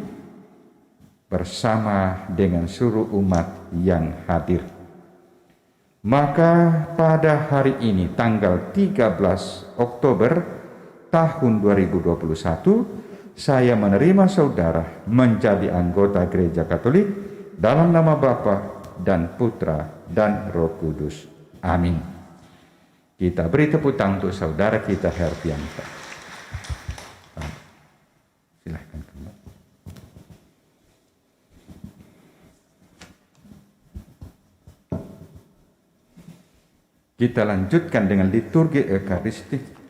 bersama dengan seluruh umat yang hadir. Maka pada hari ini tanggal 13 Oktober tahun 2021 saya menerima saudara menjadi anggota Gereja Katolik dalam nama Bapa dan Putra dan Roh Kudus. Amin. Kita beri tepuk tangan untuk saudara kita Herfianta. Silahkan. Kita lanjutkan dengan liturgi Ekaristi.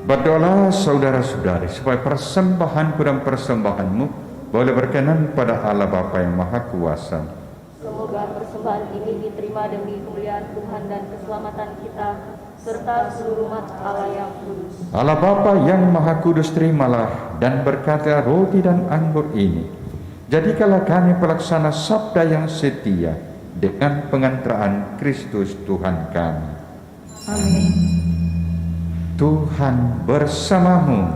Berdoalah saudara-saudari supaya persembahanku dan persembahanmu boleh berkenan pada Allah Bapa yang Maha Kuasa. Semoga persembahan ini diterima demi kemuliaan Tuhan dan keselamatan kita serta seluruh umat Allah yang kudus. Allah Bapa yang Maha Kudus, terimalah dan berkatilah roti dan anggur ini. Jadikanlah kami pelaksana sabda yang setia dengan pengantaraan Kristus Tuhan kami. Amin. Tuhan bersamamu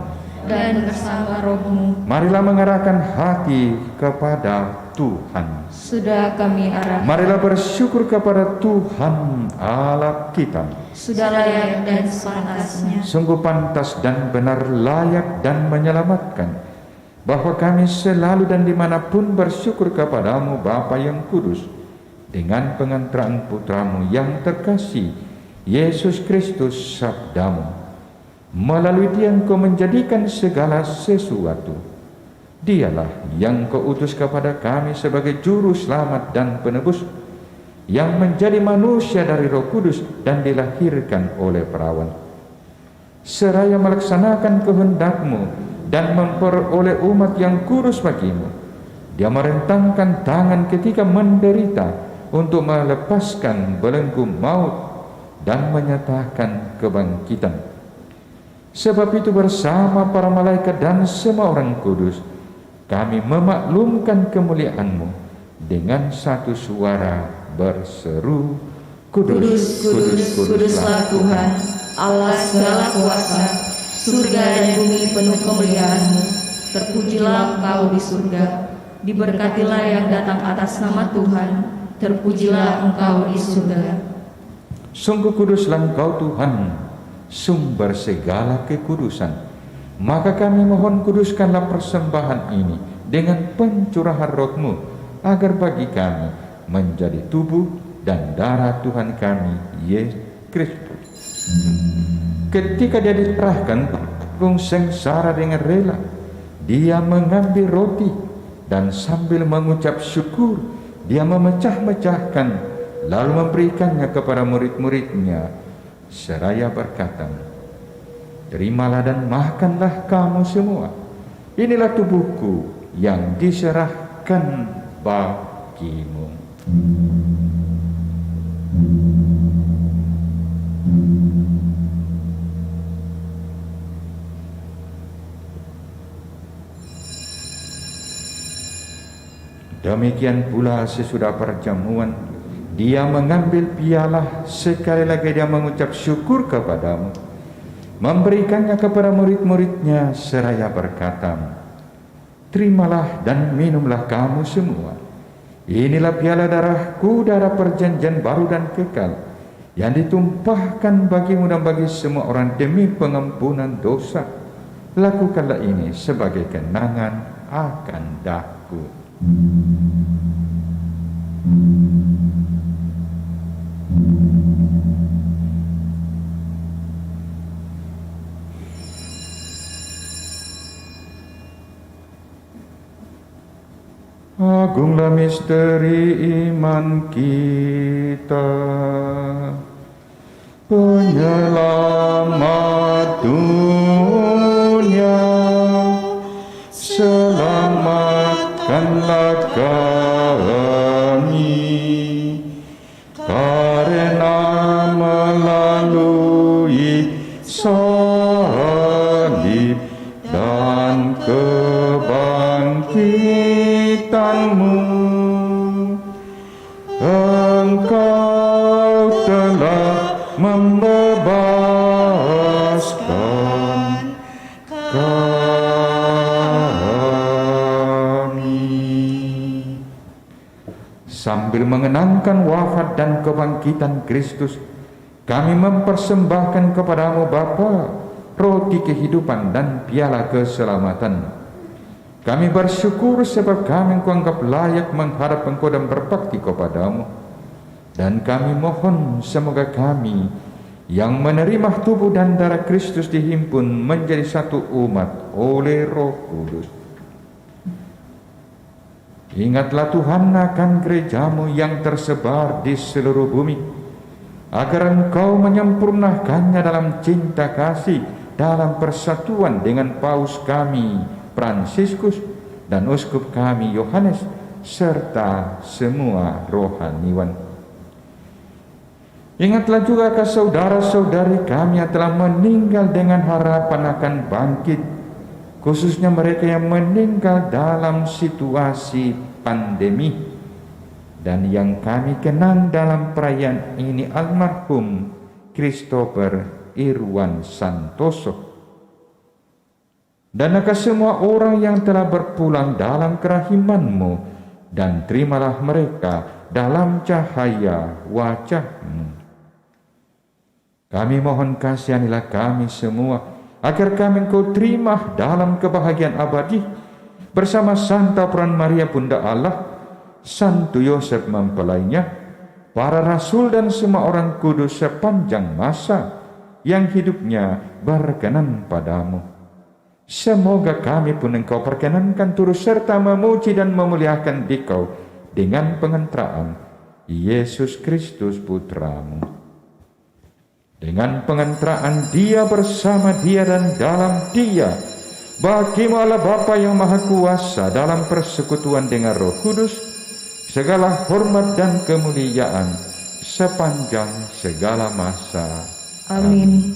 Dan bersama rohmu marilah mengarahkan hati kepada Tuhan. sudah kami arahkan. Marilah bersyukur kepada Tuhan Allah kita. Sudah layak dan sepantasnya. Sungguh pantas dan benar, layak dan menyelamatkan, bahwa kami selalu dan dimanapun bersyukur kepadamu Bapa yang kudus, dengan pengantaran Putramu yang terkasih, Yesus Kristus sabdamu. Melalui Dia Engkau menjadikan segala sesuatu. Dialah yang Kau utus kepada kami sebagai juru selamat dan penebus, yang menjadi manusia dari Roh Kudus dan dilahirkan oleh perawan. Seraya melaksanakan kehendak-Mu dan memperoleh umat yang kudus bagimu, Dia merentangkan tangan ketika menderita untuk melepaskan belenggu maut dan menyatakan kebangkitan. Sebab itu bersama para malaikat dan semua orang kudus, kami memaklumkan kemuliaan-Mu dengan satu suara berseru, Kudus, kudus, kuduslah Tuhan, Allah segala kuasa, surga dan bumi penuh kemuliaan-Mu. Terpujilah Engkau di surga, diberkatilah yang datang atas nama Tuhan, terpujilah Engkau di surga. Sungguh kuduslah Engkau Tuhan, sumber segala kekudusan. Maka kami mohon kuduskanlah persembahan ini dengan pencurahan Roh-Mu, agar bagi kami menjadi tubuh dan darah Tuhan kami, Yesus Kristus. Ketika Dia diserahkan tanggung sengsara dengan rela, Dia mengambil roti dan sambil mengucap syukur, Dia memecah-mecahkan, lalu memberikannya kepada murid-muridnya, seraya berkata, "Terimalah dan makanlah kamu semua. Inilah tubuhku yang diserahkan bagimu." Demikian pula sesudah perjamuan, Dia mengambil piala, sekali lagi Dia mengucap syukur kepadamu, memberikannya kepada murid-muridnya seraya berkata, "Terimalah dan minumlah kamu semua. Inilah piala darahku, darah perjanjian baru dan kekal, yang ditumpahkan bagimu dan bagi semua orang demi pengampunan dosa. Lakukanlah ini sebagai kenangan akan daku." Agunglah misteri iman kita, penyelamat dunia, selamatkanlah kami, karena melalui salib dan kebangkitan-Mu, Engkau telah membebaskan kami. Sambil mengenangkan wafat dan kebangkitan Kristus, kami mempersembahkan kepadamu Bapa, roti kehidupan dan piala keselamatan. Kami bersyukur sebab kami Engkau anggap layak menghadap Engkau dan berbakti kepadamu. Dan kami mohon semoga kami yang menerima tubuh dan darah Kristus dihimpun menjadi satu umat oleh Roh Kudus. Ingatlah Tuhan akan gereja-Mu yang tersebar di seluruh bumi, agar Engkau menyempurnakannya dalam cinta kasih, dalam persatuan dengan Paus kami Fransiskus dan Uskup kami Yohanes, serta semua rohaniwan. Ingatlah juga ke saudara-saudari kami yang telah meninggal dengan harapan akan bangkit, khususnya mereka yang meninggal dalam situasi pandemi, dan yang kami kenang dalam perayaan ini almarhum Christopher Irwan Santoso, dan akan semua orang yang telah berpulang dalam kerahiman-Mu, dan terimalah mereka dalam cahaya wajah-Mu. Kami mohon kasihanilah kami semua, agar kami Engkau terima dalam kebahagiaan abadi, bersama Santa Peran Maria Bunda Allah, Santo Yosef mempelainya, para rasul dan semua orang kudus sepanjang masa yang hidupnya berkenan padamu. Semoga kami pun Engkau perkenankan turut serta memuji dan memuliakan Dikau dengan pengentraan Yesus Kristus Putra-Mu. Dengan pengentraan Dia, bersama Dia dan dalam Dia, bagi-Mu Allah Bapa yang Maha Kuasa, dalam persekutuan dengan Roh Kudus, segala hormat dan kemuliaan sepanjang segala masa. Amin.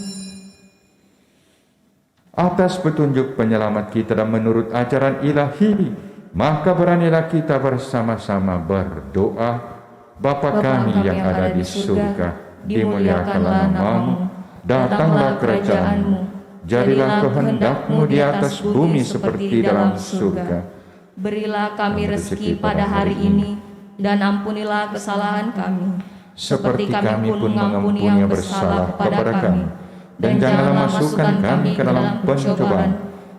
Atas petunjuk penyelamat kita dan menurut ajaran ilahi, Maka beranilah kita bersama-sama berdoa. Bapa kami yang ada di surga, dimuliakanlah namamu, datanglah kerajaan-mu, jadilah kehendak-mu di atas bumi seperti dalam surga. Berilah kami rezeki pada hari ini, dan ampunilah kesalahan kami, seperti kami pun mengampuni yang bersalah kepada kami. Dan janganlah masukkan kami ke dalam pencobaan,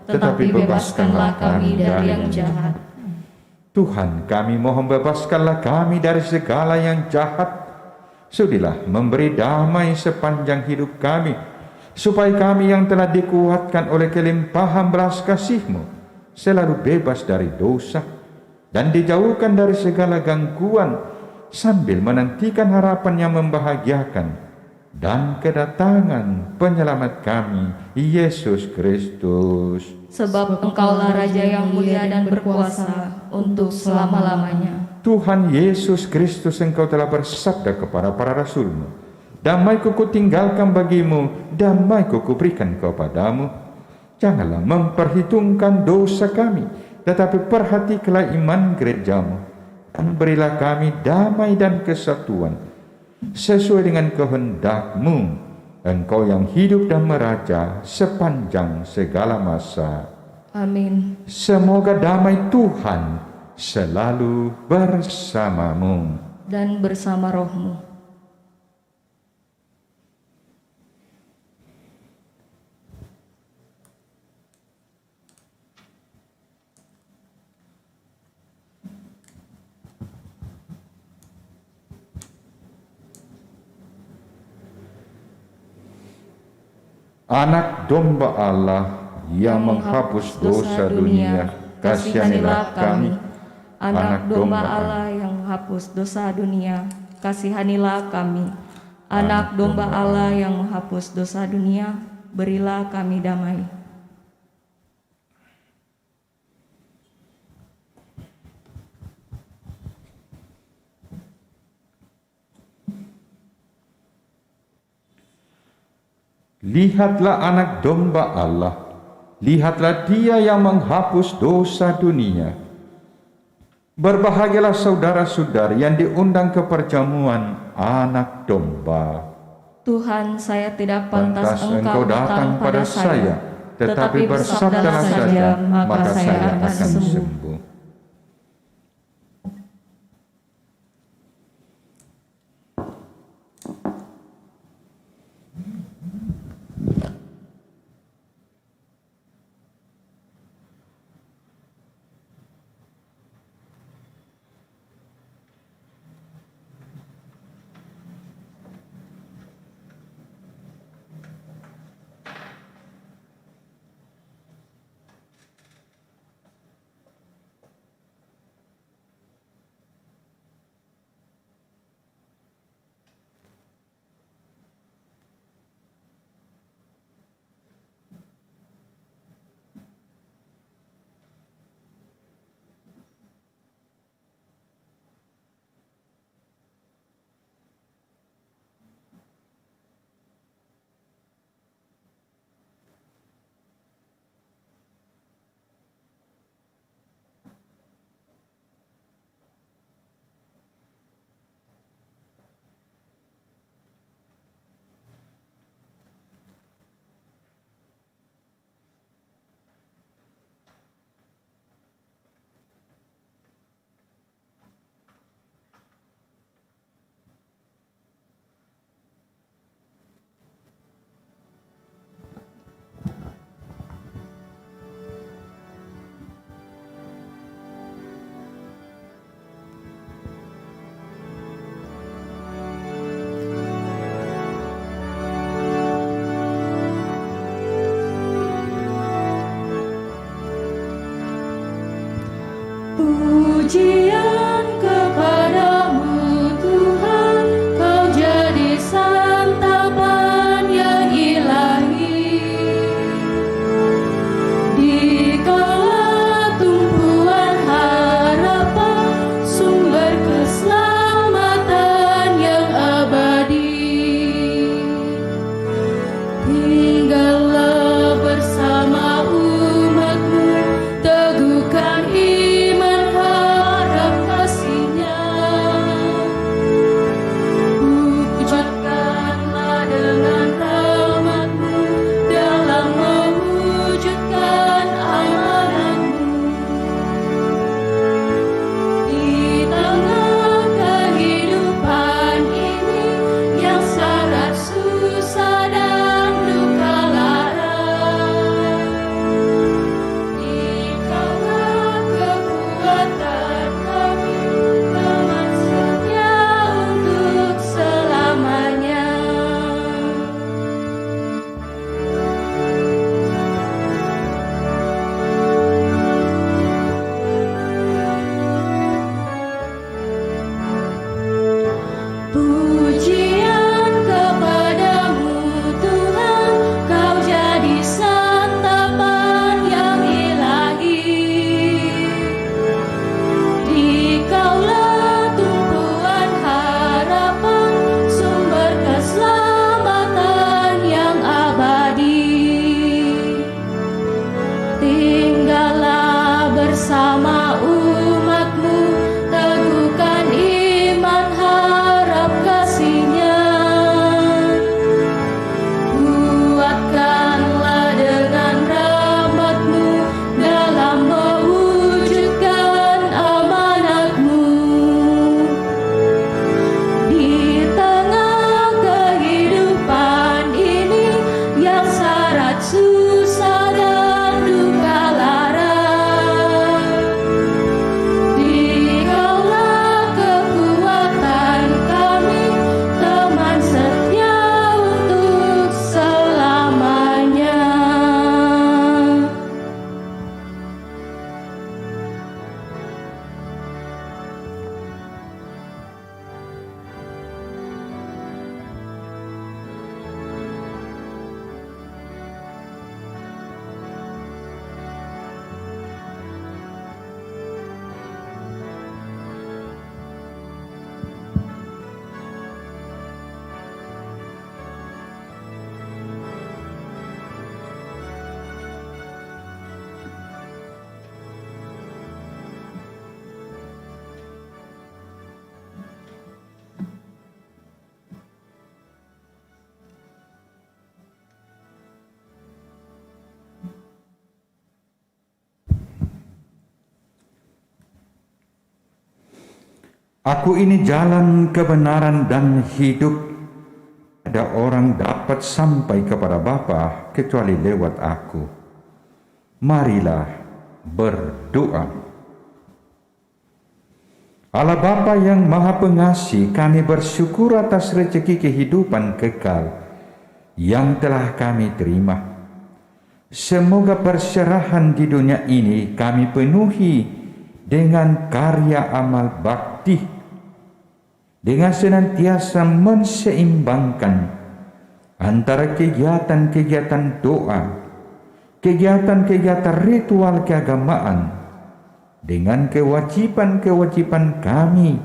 tetapi bebaskanlah kami dari yang jahat. Tuhan, kami mohon bebaskanlah kami dari segala yang jahat. Sudilah memberi damai sepanjang hidup kami, supaya kami yang telah dikuatkan oleh kelimpahan belas kasih-Mu selalu bebas dari dosa dan dijauhkan dari segala gangguan, sambil menantikan harapan yang membahagiakan dan kedatangan penyelamat kami, Yesus Kristus. Sebab Engkaulah Raja yang mulia dan berkuasa untuk selama-lamanya. Tuhan Yesus Kristus, Engkau telah bersabda kepada para rasul-Mu, damai-Ku kutinggalkan bagimu, damai-Ku kuberikan kepadamu. Janganlah memperhitungkan dosa kami, tetapi perhatikanlah iman gereja-Mu, dan berilah kami damai dan kesatuan, sesuai dengan kehendak-Mu, Engkau yang hidup dan meraja sepanjang segala masa. Amin. Semoga damai Tuhan selalu bersamamu Dan bersama rohmu. Anak domba Allah yang menghapus dosa dunia, kasihanilah kami. Anak domba Allah yang menghapus dosa dunia, kasihanilah kami. Anak domba Allah yang menghapus dosa dunia, berilah kami damai. Lihatlah anak domba Allah, lihatlah Dia yang menghapus dosa dunia. Berbahagialah saudara-saudari yang diundang ke perjamuan anak domba. Tuhan, saya tidak pantas Engkau datang pada saya, tetapi bersabdalah saja, maka saya akan sembuh. Pujian kepadamu Tuhan, Kau jadi santapan yang ilahi. Di kala tumpuan harapan, sumber keselamatan yang abadi. Tinggallah bersama umat-Mu, teguhkan iman Aku ini jalan kebenaran dan hidup. Ada orang dapat sampai kepada Bapa kecuali lewat aku. Marilah berdoa. Allah Bapa yang Maha Pengasih, kami bersyukur atas rezeki kehidupan kekal yang telah kami terima. Semoga perserahan di dunia ini kami penuhi dengan karya amal bakti, dengan senantiasa menseimbangkan antara kegiatan-kegiatan doa, kegiatan-kegiatan ritual keagamaan, dengan kewajiban-kewajiban kami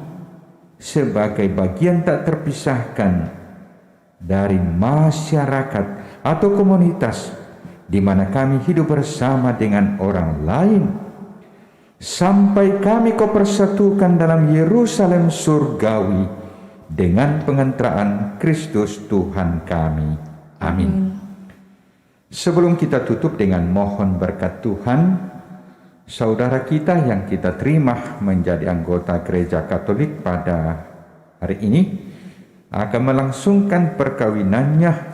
sebagai bagian tak terpisahkan dari masyarakat atau komunitas di mana kami hidup bersama dengan orang lain, sampai kami kau persatukan dalam Yerusalem surgawi dengan pengantaraan Kristus Tuhan kami. Amin. Sebelum kita tutup dengan mohon berkat Tuhan, saudara kita yang kita terima menjadi anggota Gereja Katolik pada hari ini akan melangsungkan perkawinannya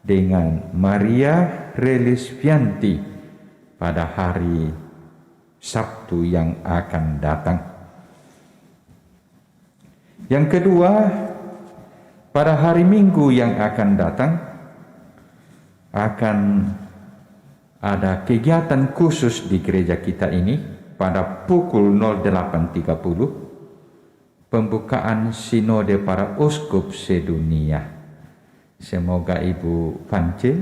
dengan Maria Relisvianti pada hari Sabtu yang akan datang. Yang kedua, pada hari Minggu yang akan datang akan ada kegiatan khusus di gereja kita ini pada pukul 08.30, pembukaan Sinode para Uskup sedunia. Semoga Ibu Vance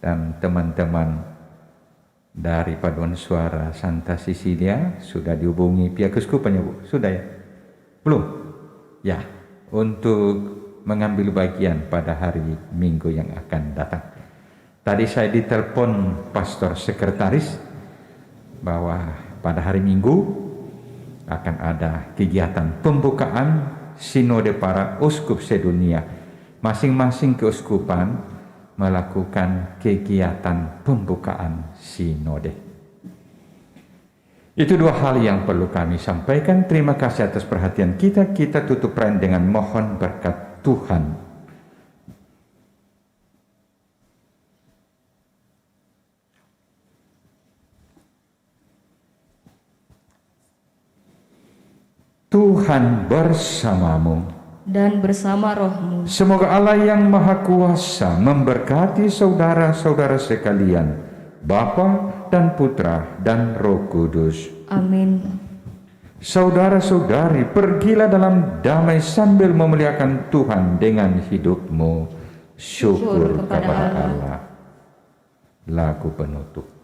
dan teman-teman dari Paduan Suara Santa Cecilia sudah dihubungi pihak keuskupannya, Bu? Sudah ya? Belum? Ya, untuk mengambil bagian pada hari Minggu yang akan datang. Tadi saya ditelepon pastor sekretaris bahwa pada hari Minggu akan ada kegiatan pembukaan Sinode para Uskup sedunia. Masing-masing keuskupan melakukan kegiatan pembukaan sinode. Itu dua hal yang perlu kami sampaikan. Terima kasih atas perhatian kita. Kita tutup perayaan dengan mohon berkat Tuhan. Tuhan bersamamu dan bersama rohmu. Semoga Allah yang Maha Kuasa memberkati saudara-saudara sekalian, Bapa dan Putra dan Roh Kudus. Amin. Saudara-saudari, pergilah dalam damai sambil memuliakan Tuhan dengan hidupmu. Syukur kepada Allah. Lagu penutup.